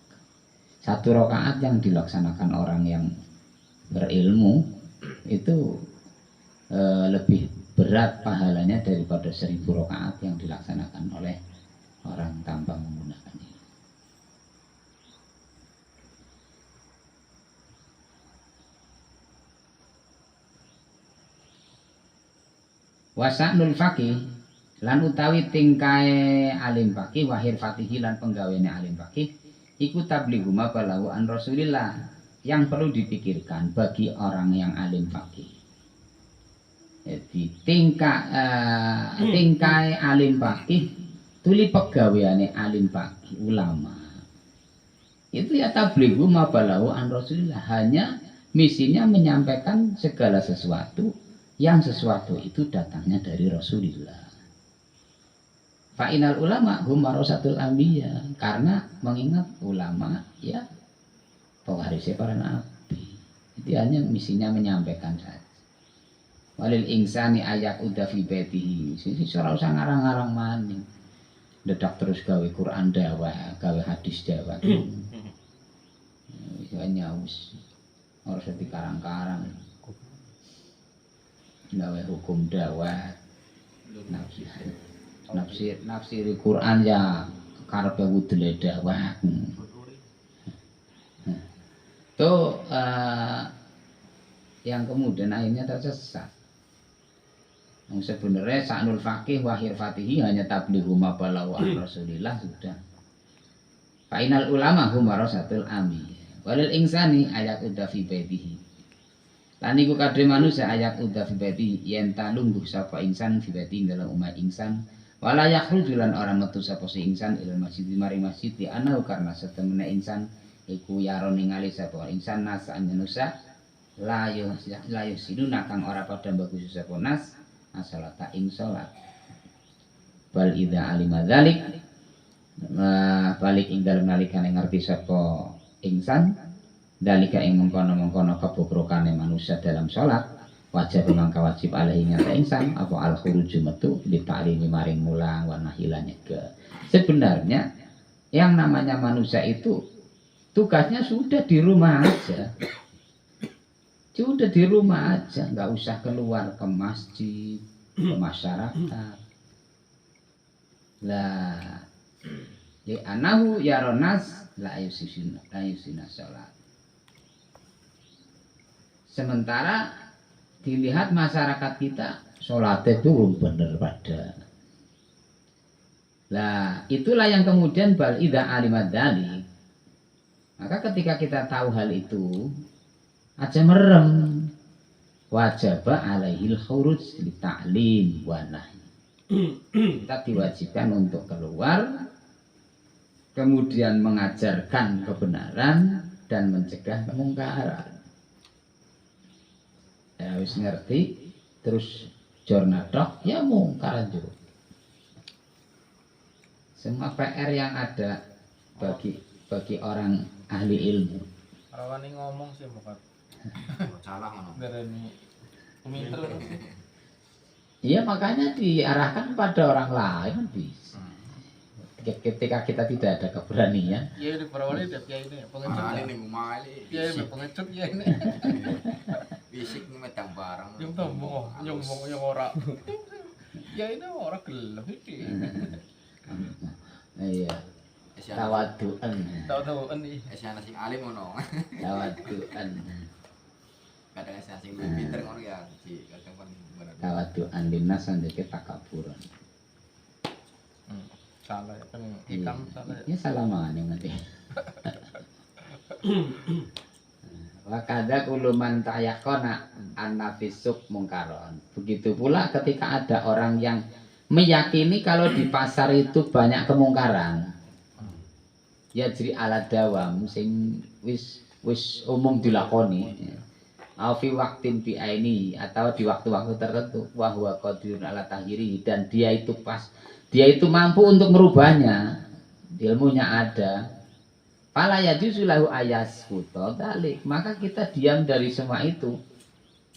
Satu rakaat yang dilaksanakan orang yang berilmu itu lebih berat pahalanya daripada 1000 rakaat yang dilaksanakan oleh orang tanpa menggunakan ilmu. Wasa'nul faqih lan utawi tingkae alim faqih wahir fatihi lan penggaweane alim faqih iku tablighu ma balahu an Rasulillah yang perlu dipikirkan bagi orang yang alim faqih. Jadi tingkae alim faqih tuli pegaweane alim faqih ulama itu ya tablighu ma balahu an Rasulillah, hanya misinya menyampaikan segala sesuatu yang sesuatu itu datangnya dari Rasulullah. Fa'inal ulama hum warasatul anbiya, karena mengingat ulama ya pewarisnya para nabi. Itu hanya misinya menyampaikan saja. Walil insani ayak udah fi baitihi. Sisi ora usah ngarang-ngarang maning. Dedak terus gawe Quran dakwah, gawe hadis dakwah. Hanya wis ora usah dikarang-karang. Gawe hukum dakwah. Nafsiri Quran ya karepe wudule dakwah. Tuh yang kemudian akhirnya tersesat. Sebenarnya sa'nul faqih wa hirfatihi hanya tablighu ma balahu an Rasulillah sudah. Fa'inal ulama hum warasatul anbiya. Walil insani ayat udah fi baitihi. Lan iku kadhe manusia ayat udah fi baitihi yen ta lungguh sapa insan fi baitihi dalam umat insan. Wala yakhruju lan ora metu sapa si insan ila masjid maring masjid di ana karena setemene insan iku yaro ningali sapa insan nas manusia layu siduna kang ora padha bagus sapa nas asalata ing salat. Bal idza alima dzalik balik ing dalem nalikane ngerti sapa insan dalika ing mengkono-mengkono kebobrokane manusia dalam salat wajib mangka wajib alaihi nyata insan apa al khuruju metu di ta'limi maring mulang wa nahilanya ke. Sebenarnya yang namanya manusia itu tugasnya sudah di rumah aja. Udah di rumah aja, nggak usah keluar ke masjid, ke masyarakat. Lah, li anahu yaronas la yusina sholat. Sementara dilihat masyarakat kita sholatnya itu belum benar pada. Lah, itulah yang kemudian bal idza alimat dzalik. Maka ketika kita tahu hal itu, aja merem. Wajaba alaihil khuruj li ta'lim wa nahi. Kita diwajibkan untuk keluar, kemudian mengajarkan kebenaran dan mencegah kemungkaran. Ya wis ngerti, terus jornadok ya mungkaran juga. Semua PR yang ada bagi orang ahli ilmu. Rawani ngomong sih bukan. Salah ngono. Darani peminter kan. Iya makanya diarahkan pada orang lain kan bisa. Ketika kita tidak ada keberanian. Iya ini perawani ada kiai ini pengecut. Mali ning omah iki. Kiai ini pengecut ya ini. Fisik medang barang. Yang tombong, yang ora. Ya ini ora gelem iki. Iya. Tawaduan. Tahu-tahuan nih. Esiana sing alim ngono. Tawaduan. Kadang esiana sing pinter ngono ya, Ci. Kadang kan bener. Tawaduan linnas sanjake takaburan. Salah ya kan ikam salah. Ya salah mana nanti. Wakada kuluman tayakona an-nafisuk mungkaron. Begitu pula ketika ada orang yang meyakini kalau di pasar itu banyak kemungkaran. Ya jadi ala dawam sing wis umum dilakoni. Fi waktin bi aini atau di waktu-waktu tertentu wa huwa qadirun ala tahyiri dan dia itu mampu untuk merubahnya. Ilmunya ada. Fala yajuzu lahu ayasfuta dzalik. Maka kita diam dari semua itu.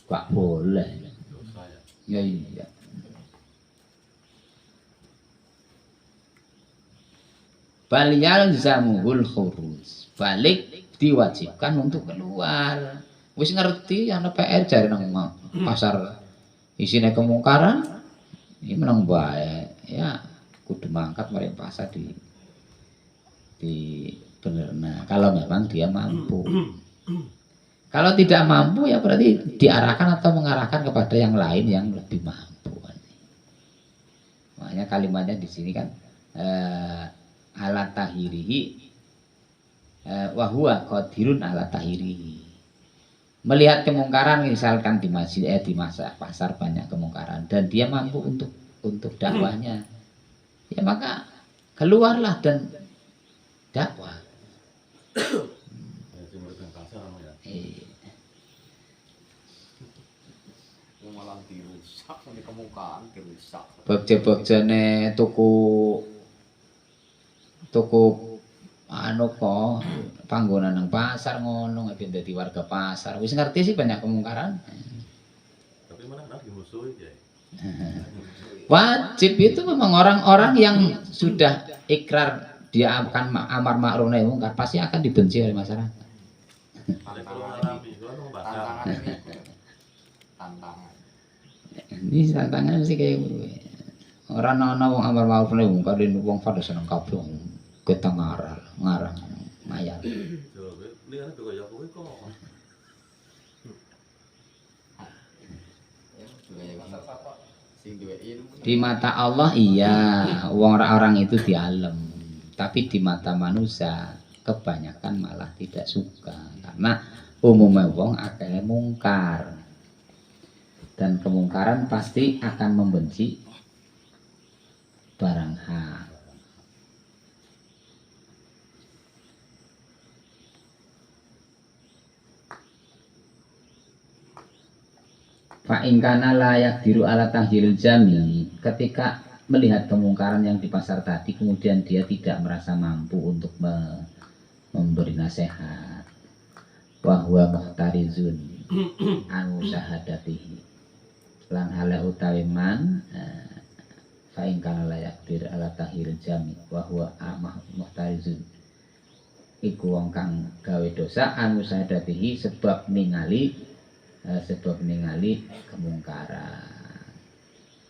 Enggak boleh. Ya iya. Bal yalzamuhul khuruj. Balik diwajibkan untuk keluar. Wis ngerti ana PR jare nang pasar isine kemungkaran. Ini menang bae. Ya kudu mangkat mari pasar di benerna. Kalau memang dia mampu. Kalau tidak mampu ya berarti diarahkan atau mengarahkan kepada yang lain yang lebih mampu. Makanya kalimatnya di sini kan ala tahirihi wa huwa qadirun ala tahirihi. Melihat kemungkaran misalkan di masjid di masa pasar banyak kemungkaran dan dia mampu untuk dakwahnya. Ya maka keluarlah dan dakwah. Malah dirusak sampai kemungkaran dirusak. Bagja-bagjane tuku anu kok panggonan nang pasar ngono ben dadi warga pasar. Wis ngerti sih banyak kemungkaran. Tapi mana nak dimusuhi ya? Wajib itu memang orang-orang yang sudah ikrar dia akan amar ma'ruf nahi mungkar pasti akan dibenci oleh masyarakat. Ini tantangan sih kayak orang ana wong amar ma'ruf nahi mungkar wong pada seneng kabeh kita ngarang mayat. Di mata Allah iya, orang itu dialem. Tapi di mata manusia kebanyakan malah tidak suka karena umumnya wong akeh mungkar. Dan kemungkaran pasti akan membenci barang hak. Fa in kana layak diru ala tahyiril jami, ketika melihat kemungkaran yang di pasar tadi kemudian dia tidak merasa mampu untuk memberi nasihat. Wa huwa muhtarizun an syahadatihi. Lan hale utawi man fa in kana layak diru ala tahyiril jami wa huwa muhtarizun. Iku wong kang gawe dosa an syahadatihi sebab ningali sebab ningali kemungkaran.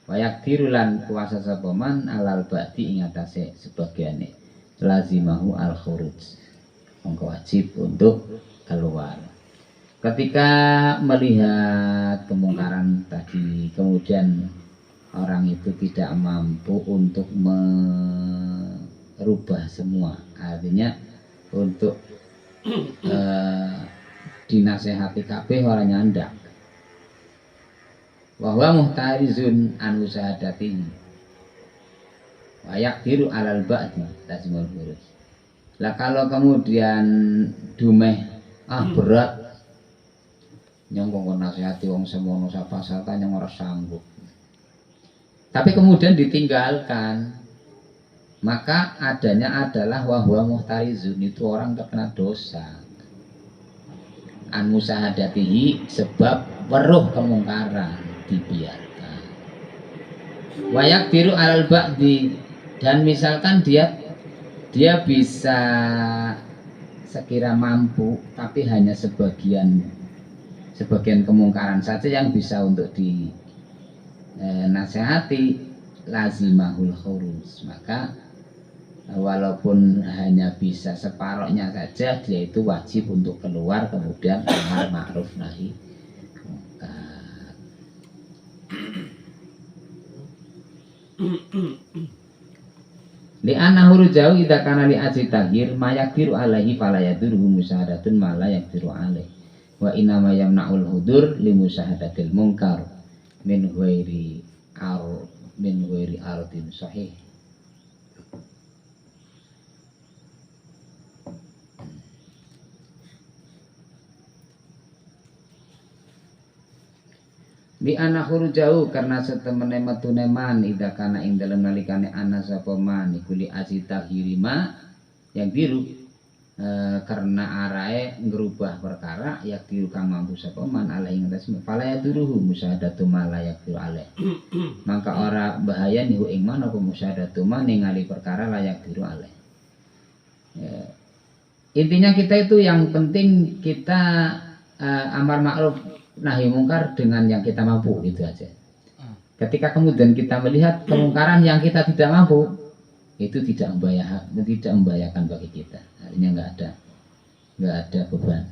Wayak dirulan kuasa sapa man alal ba'di ing atase sebagiane lazimahu al khuruj. Mongko wajib untuk keluar. Ketika melihat kemungkaran tadi, kemudian orang itu tidak mampu untuk merubah semua, artinya untuk dinasehati kabeh ora nyandak. Wa huwa muhtarizun an usahadati. Wa yaqdiru alal ba'di lazimul khuruj. Lah kalau kemudian dumeh berat nyong kok nasihati wong semono sapa-sapa nyong ora sanggup. Tapi kemudian ditinggalkan, maka adanya adalah wahwa muhtarizun, itu orang terkena dosa. An musahadatihi, sebab weruh kemungkaran dibiarkan. Wayak biru alal ba'di, dan misalkan dia bisa sekira mampu, tapi hanya sebagian kemungkaran saja yang bisa untuk dinasehati, lazimahul khuruj. Maka walaupun hanya bisa separohnya saja, dia itu wajib untuk keluar, kemudian amar ma'ruf nahi munkar. Li anahu jauh idza kana li ajli taghir mayakdiru alaihi fala yadurhu musyahadatun ma la yaqdiru alaihi wa inna ma yamna'ul hudur li musyahadatil munkar min ghairi ardin sahih. Di anak huru jauh karena setemene metune man ida kana ing dalem nalikane ana sapa man iku li asita hirima yang biru karena arae ngerubah perkara ya biru kang mampu sapa man ala ing atas fala ya duruhu musyahadatu mala ya biru ale. Maka ora bahaya niku ing man apa musyahadatu man ningali perkara layak biru ale. Intinya kita itu yang penting kita amar ma'ruf nahi mungkar dengan yang kita mampu, gitu aja. Ketika kemudian kita melihat kemungkaran yang kita tidak mampu, itu tidak membahayakan bagi kita. Artinya nggak ada beban.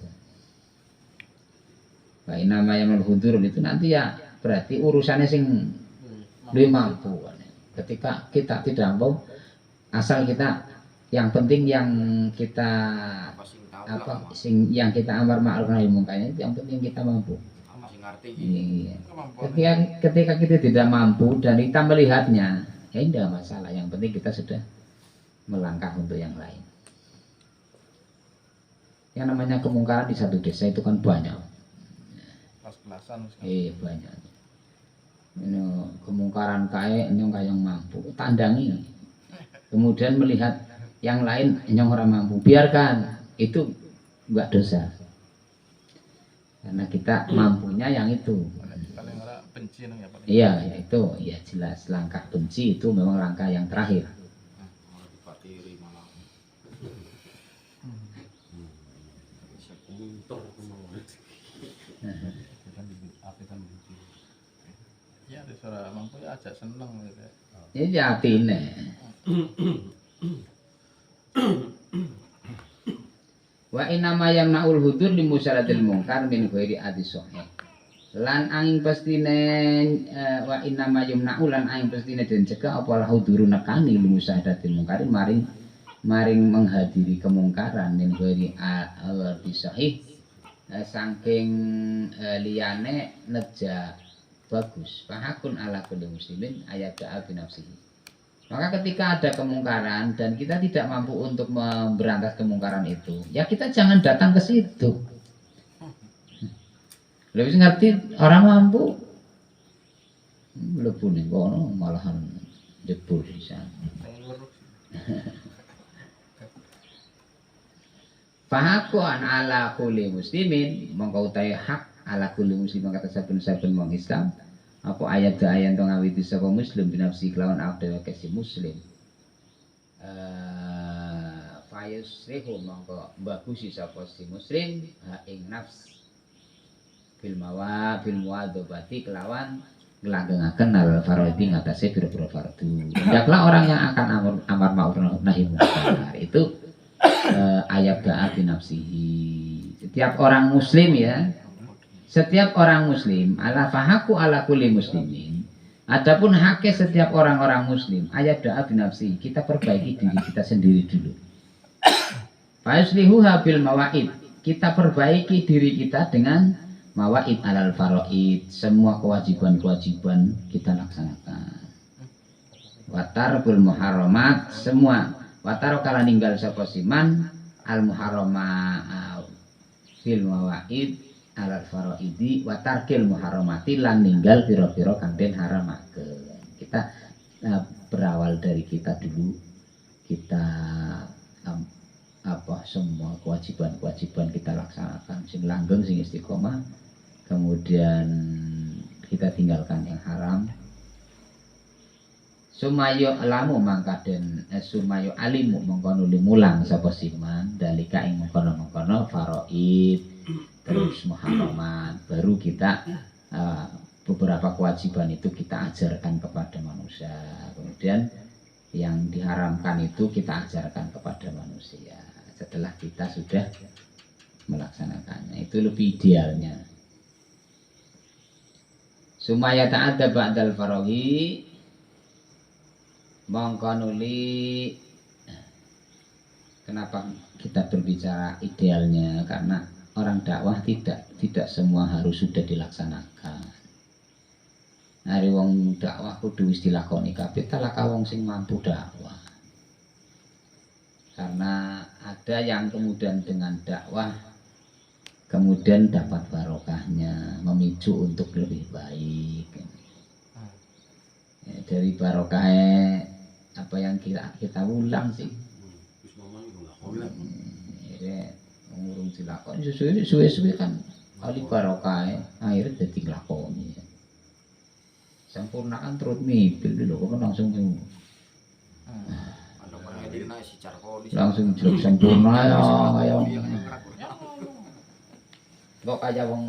Baik nama yang hudur itu nanti ya berarti urusannya sing lebih mampu. Ketika kita tidak mampu, asal kita yang penting yang kita yang kita amar ma'ruf nahi mungkarnya itu yang penting kita mampu. Iya. Ketika kita tidak mampu dan kita melihatnya, ya tidak masalah. Yang penting kita sudah melangkah untuk yang lain. Yang namanya kemungkaran di satu desa itu kan banyak. Iya banyak. Ini kemungkaran nyong yang mampu, tandangi. Kemudian melihat yang lain nyong orang mampu, biarkan, itu enggak dosa. Karena kita mampunya yang itu. Iya, itu ya jelas langkah benci itu memang langkah yang terakhir. Ya, disuruh mampu ya aja seneng gitu. Ini jatine. Wa inama yamna'ul hudur li musyaratil munkar min ghairi adisahih. Lan angin pastine wa inama yamna'u lan angin pastine den cegah apa huduru nekani li musyaratil munkar maring menghadiri kemungkaran min ghairi adisahih saking liyane neja bagus. Fahakun ala kulli muslimin ayat da'a bi nafsihi. Maka ketika ada kemungkaran dan kita tidak mampu untuk memberantas kemungkaran itu, ya kita jangan datang ke situ. Lebih ngerti orang mampu, lebu nih, kono malahan jebul di sana. Fahakuan ala kulli muslimin, mongko utahe hak ala kulli muslimin kata saben-saben wong Islam. Apa ayat yang ngawiti sapa muslim binafsi kelawan awake kesi muslim fayusrihu mongko bagusi sapa si muslim ing nafs bil muadzabati kelawan ngelanggengaken al faraidi ngatasé pira-pira fardu. Hendaklah orang yang akan amar ma'ruf nahi munkar itu ayat da'a bi nafsihi. Setiap orang muslim ya, setiap orang muslim ala fahaku ala kulli muslimin. Adapun haknya setiap orang-orang muslim ayat da'a bi nafsihi, kita perbaiki diri kita sendiri dulu. Fa yuslihuha bil mawaid. Kita perbaiki diri kita dengan mawaid alal faraid, semua kewajiban-kewajiban kita laksanakan. Watarkul muharramat, semua watar kala ninggal sapa siman al muharrama fil mawaid alal faraidi watarkil muharramati lan ninggal pira-pira kang den haramaken. Kita berawal dari kita dulu, kita semua kewajiban-kewajiban kita laksanakan, sing langgeng sing istiqomah, kemudian kita tinggalkan yang haram. Sumayo alamu mangkaden sumayo alimu mengkono limulang sapa siman dalika ing mengkono faraid terus muharramat, baru kita beberapa kewajiban itu kita ajarkan kepada manusia, kemudian yang diharamkan itu kita ajarkan kepada manusia setelah kita sudah melaksanakannya. Itu lebih idealnya. Sumaya ta'adda ba'dal farahi mongkonuli. Kenapa kita berbicara idealnya? Karena orang dakwah tidak semua harus sudah dilaksanakan. Hari wong dakwah kudu wis dilakoni kabeh, talaka wong sing mampu dakwah. Karena ada yang kemudian dengan dakwah kemudian dapat barokahnya, memicu untuk lebih baik. Ya, dari barokahnya apa yang kita ulang sih. Ngurung dilakoni suwe-suwe kan kali barokahnya akhirnya jadi nglakoni. Sempurnaan terus mipil dulu kok langsung langsung jelek sempurna ya kok kayak wong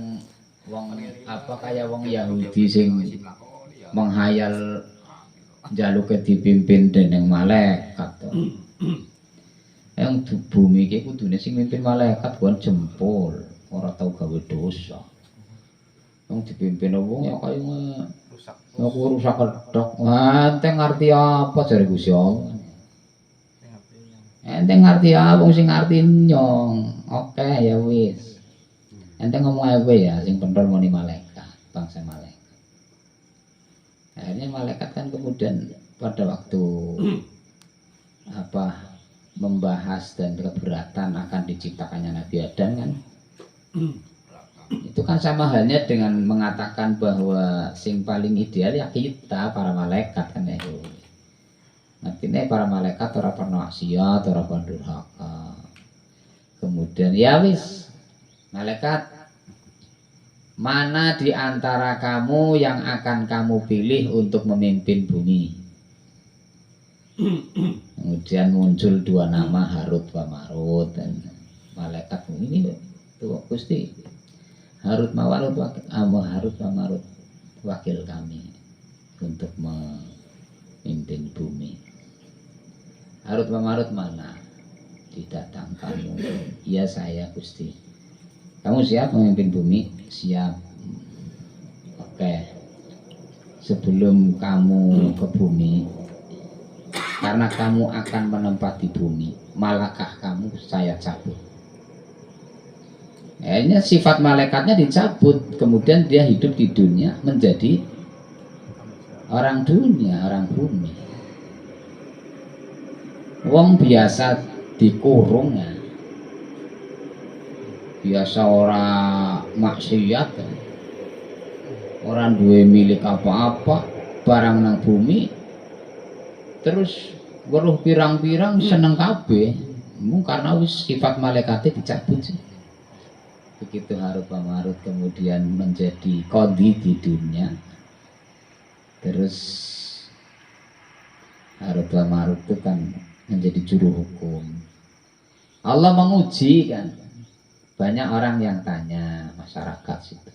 apa kayak wong Yahudi sing menghayal jaluke dipimpin dening malaikat to. Yang bumi iki kudune sing mimpin malaikat kon jempol, ora tau gawe dosa. Wong dipimpin wong ya kaya rusak kedok. Enteng ngerti apa jare Gusti Allah. Enteng ngerti apa wong sing ngerti nyong. Oke ya wis. Enteng ngomong ae ya sing pentol muni malaikat, bangsa malaikat. Akhirnya malaikat kan kemudian pada waktu membahas dan keberatan akan diciptakannya Nabi Adam kan. Itu kan sama halnya dengan mengatakan bahwa sing paling ideal ya kita para malaikat kan ya. Artinya para malaikat ora pernah maksiat, ora pernah durhaka. Kemudian ya wis malaikat, mana di antara kamu yang akan kamu pilih untuk memimpin bumi? Kemudian muncul dua nama Harut wa Marut, dan malaikat ini tuh Gusti Harut wa Marut wakil kami untuk memimpin bumi. Harut wa Marut mana? Didatangkan. Iya saya Gusti. Kamu siap memimpin bumi? Siap. Oke. Sebelum kamu ke bumi, karena kamu akan menempati bumi, malakah kamu saya cabut. Akhirnya sifat malaikatnya dicabut, kemudian dia hidup di dunia menjadi orang dunia, orang bumi. Wong biasa dikurung ya. Biasa orang maksiat, orang duwe milik apa-apa, barang nang bumi, terus weruh pirang-pirang seneng kabeh, karena wis sifat malaikatnya dicabut sih. Begitu Harut wa Marut kemudian menjadi qadhi di dunia, terus Harut wa Marut itu kan menjadi juru hukum. Allah menguji kan. Banyak orang yang tanya, masyarakat situ,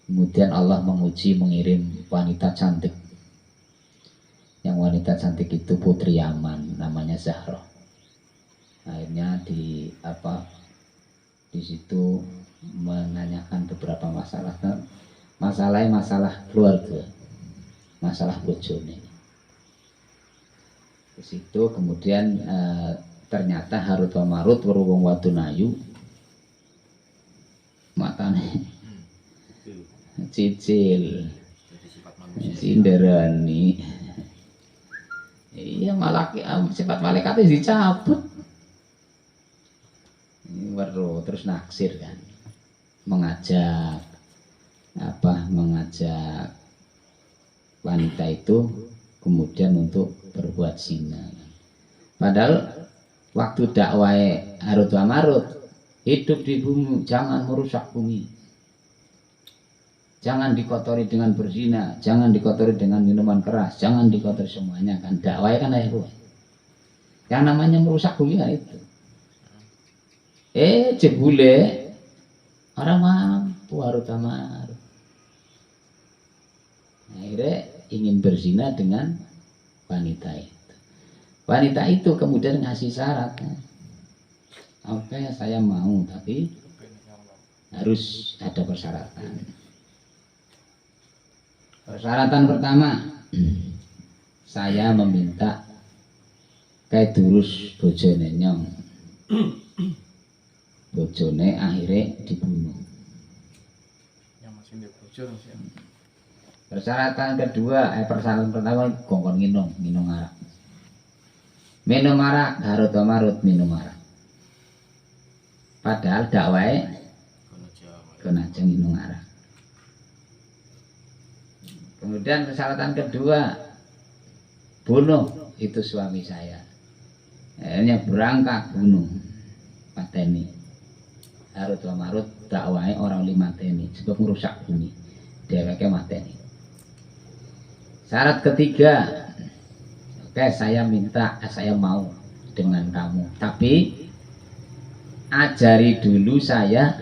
Kemudian Allah menguji, mengirim wanita cantik. Yang wanita cantik itu putri Yaman, namanya Zahra. Akhirnya di situ menanyakan beberapa masalah. Masalah keluarga, masalah bojone. Di situ kemudian ternyata Harut wa Marut weruh wong wadon ayu. Matane cicil, Jadi sifat manusia. sinderani. Iya malah sifat malaikatnya dicabut. Weruh terus naksir kan. Mengajak wanita itu kemudian untuk berbuat zina. Padahal waktu dakwah Harut wa Marut, hidup di bumi jangan merusak bumi, jangan dikotori dengan berzina, jangan dikotori dengan minuman keras, jangan dikotori semuanya kan. Dakwah kan itu yang namanya merusak bumi kan itu. Jebule orang mampu Harut wa Marut. Akhirnya ingin berzina dengan wanita itu. Wanita itu kemudian ngasih syarat. Oke, saya mau, tapi harus ada persyaratan. Persyaratan pertama, saya meminta kayak durus bojone nyong. Bojone akhirnya dibunuh. Yang masih di bojo sih. Persyaratan kedua, persyaratan pertama kongkon minum arak. Minum arak, Harut wa Marut minum arak. Padahal dakwahnya kon aja minum arak. Kemudian persyaratan kedua, bunuh itu suami saya. Akhirnya berangkat bunuh, mateni. Harut wa Marut dakwahnya orang lima mateni, sebab merusak bumi. Dheweke mateni. Syarat ketiga, oke saya mau dengan kamu, tapi ajari dulu saya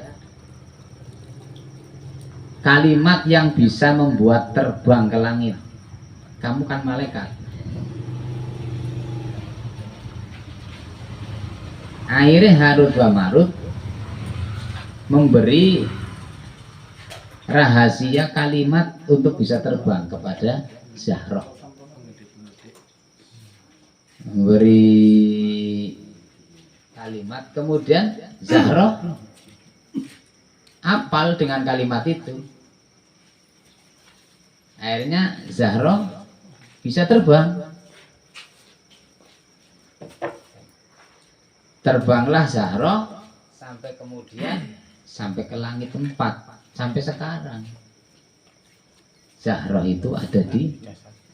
kalimat yang bisa membuat terbang ke langit. Kamu kan malaikat. Akhirnya Harut wa Marut memberi rahasia kalimat untuk bisa terbang kepada Zahra. Memberi kalimat, kemudian Zahra apal dengan kalimat itu. Akhirnya Zahra bisa terbang. Terbanglah Zahra sampai kemudian sampai ke langit 4, sampai sekarang. Zahra itu ada di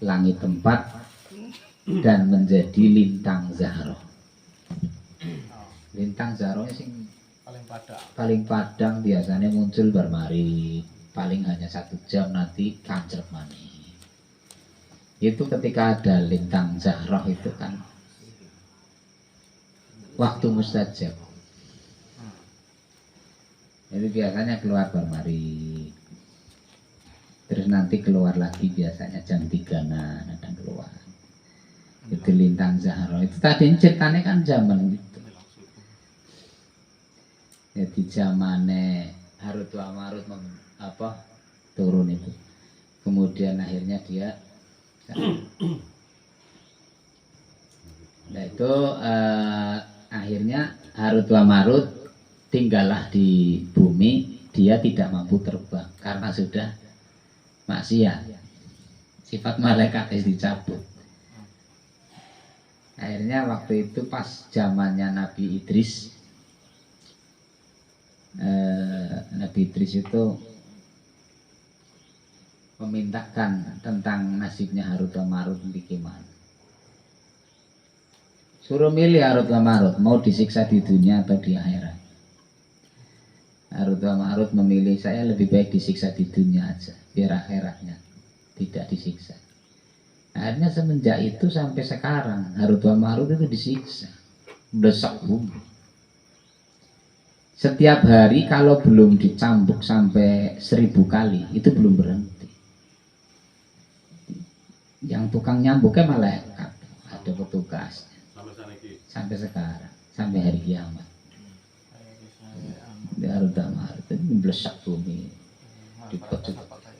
langit 4 dan menjadi lintang Zahra. Lintang Zahra sing paling padang biasanya muncul bermari, paling hanya 1 jam nanti kancret maneh. Itu ketika ada lintang Zahra itu kan waktu mustajab. Itu biasanya keluar bermari. Terus nanti keluar lagi biasanya jam 3-an ada keluar. Itu lintang Zahra. Itu tadi ceritanya kan zaman itu. Jadi zamannya Harut wa Marut turun itu. Kemudian akhirnya dia nah itu akhirnya Harut wa Marut tinggallah di bumi. Dia tidak mampu terbang karena sudah maksiat, sifat malaikat dicabut. Akhirnya waktu itu pas zamannya Nabi Idris, Nabi Idris itu memintakan tentang nasibnya Harut wa Marut di gimana. Suruh milih Harut wa Marut, mau disiksa di dunia atau di akhirat. Harut wa Marut memilih, saya lebih baik disiksa di dunia aja, biar akhiratnya tidak disiksa. Akhirnya semenjak itu sampai sekarang Harut wa Marut itu disiksa, desak bumi. Setiap hari kalau belum dicambuk sampai 1000 kali itu belum berhenti. Yang tukang nyambuknya malaikat, ada petugas Sampai sana iki. sampai sekarang, sampai hari kiamat. Darut damar itu memblesak bumi.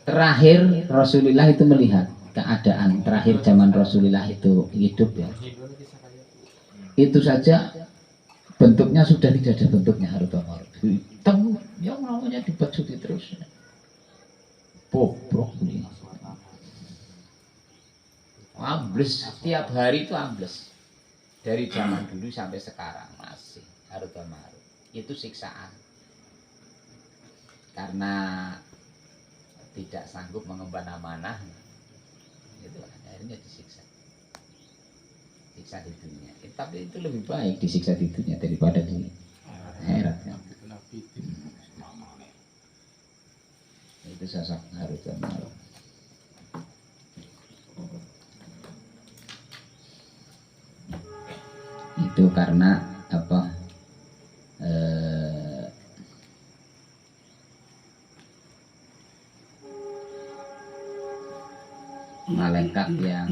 Terakhir Rasulullah itu melihat keadaan terakhir zaman Rasulullah itu hidup ya. Itu saja bentuknya sudah tidak ada bentuknya Harut damar. Hitam yang namanya dibacuti terus. Bobrok nih. Ambles setiap hari itu ambles. Dari zaman dulu sampai sekarang masih Harut damar. Itu siksaan. Karena tidak sanggup mengemban amanah, itu akhirnya disiksa di dunia. Tapi itu lebih baik disiksa di dunia daripada di akhirat kan? Itu sosok Harut damar. Itu karena apa? Malaikat yang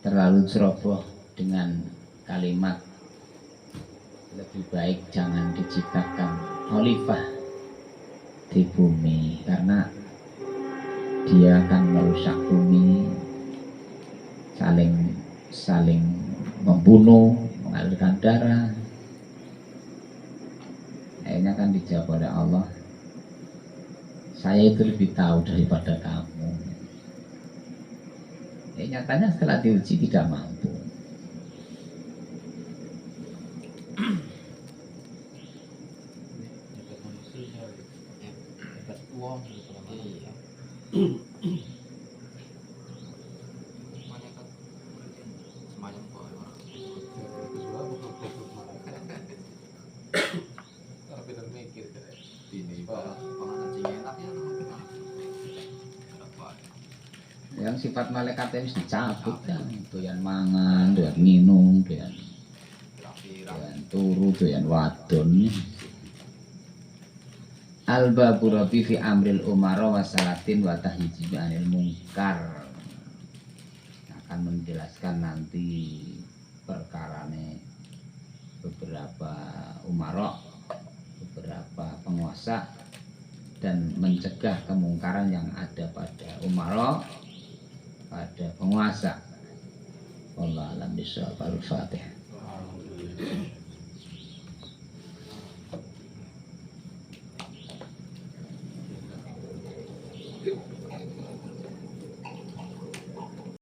terlalu ceroboh dengan kalimat lebih baik jangan diciptakan khalifah di bumi karena dia akan merusak bumi, saling membunuh, mengalirkan darah. Akhirnya kan dijawab oleh Allah, saya itu lebih tahu daripada kamu. Nyatanya setelah diuji tidak mampu. Yang sifat malaikat itu dicabut kan, doyan mangan, doyan minum, doyan turu, doyan wadon. Al-babu rabi fi amril umara wa salatin wa tahyiji anil mungkar. Akan menjelaskan nanti perkarane beberapa umara, beberapa penguasa dan mencegah kemungkaran yang ada pada umara, pada penguasa. Wallahu a'lam bishawab. Al-Fatihah.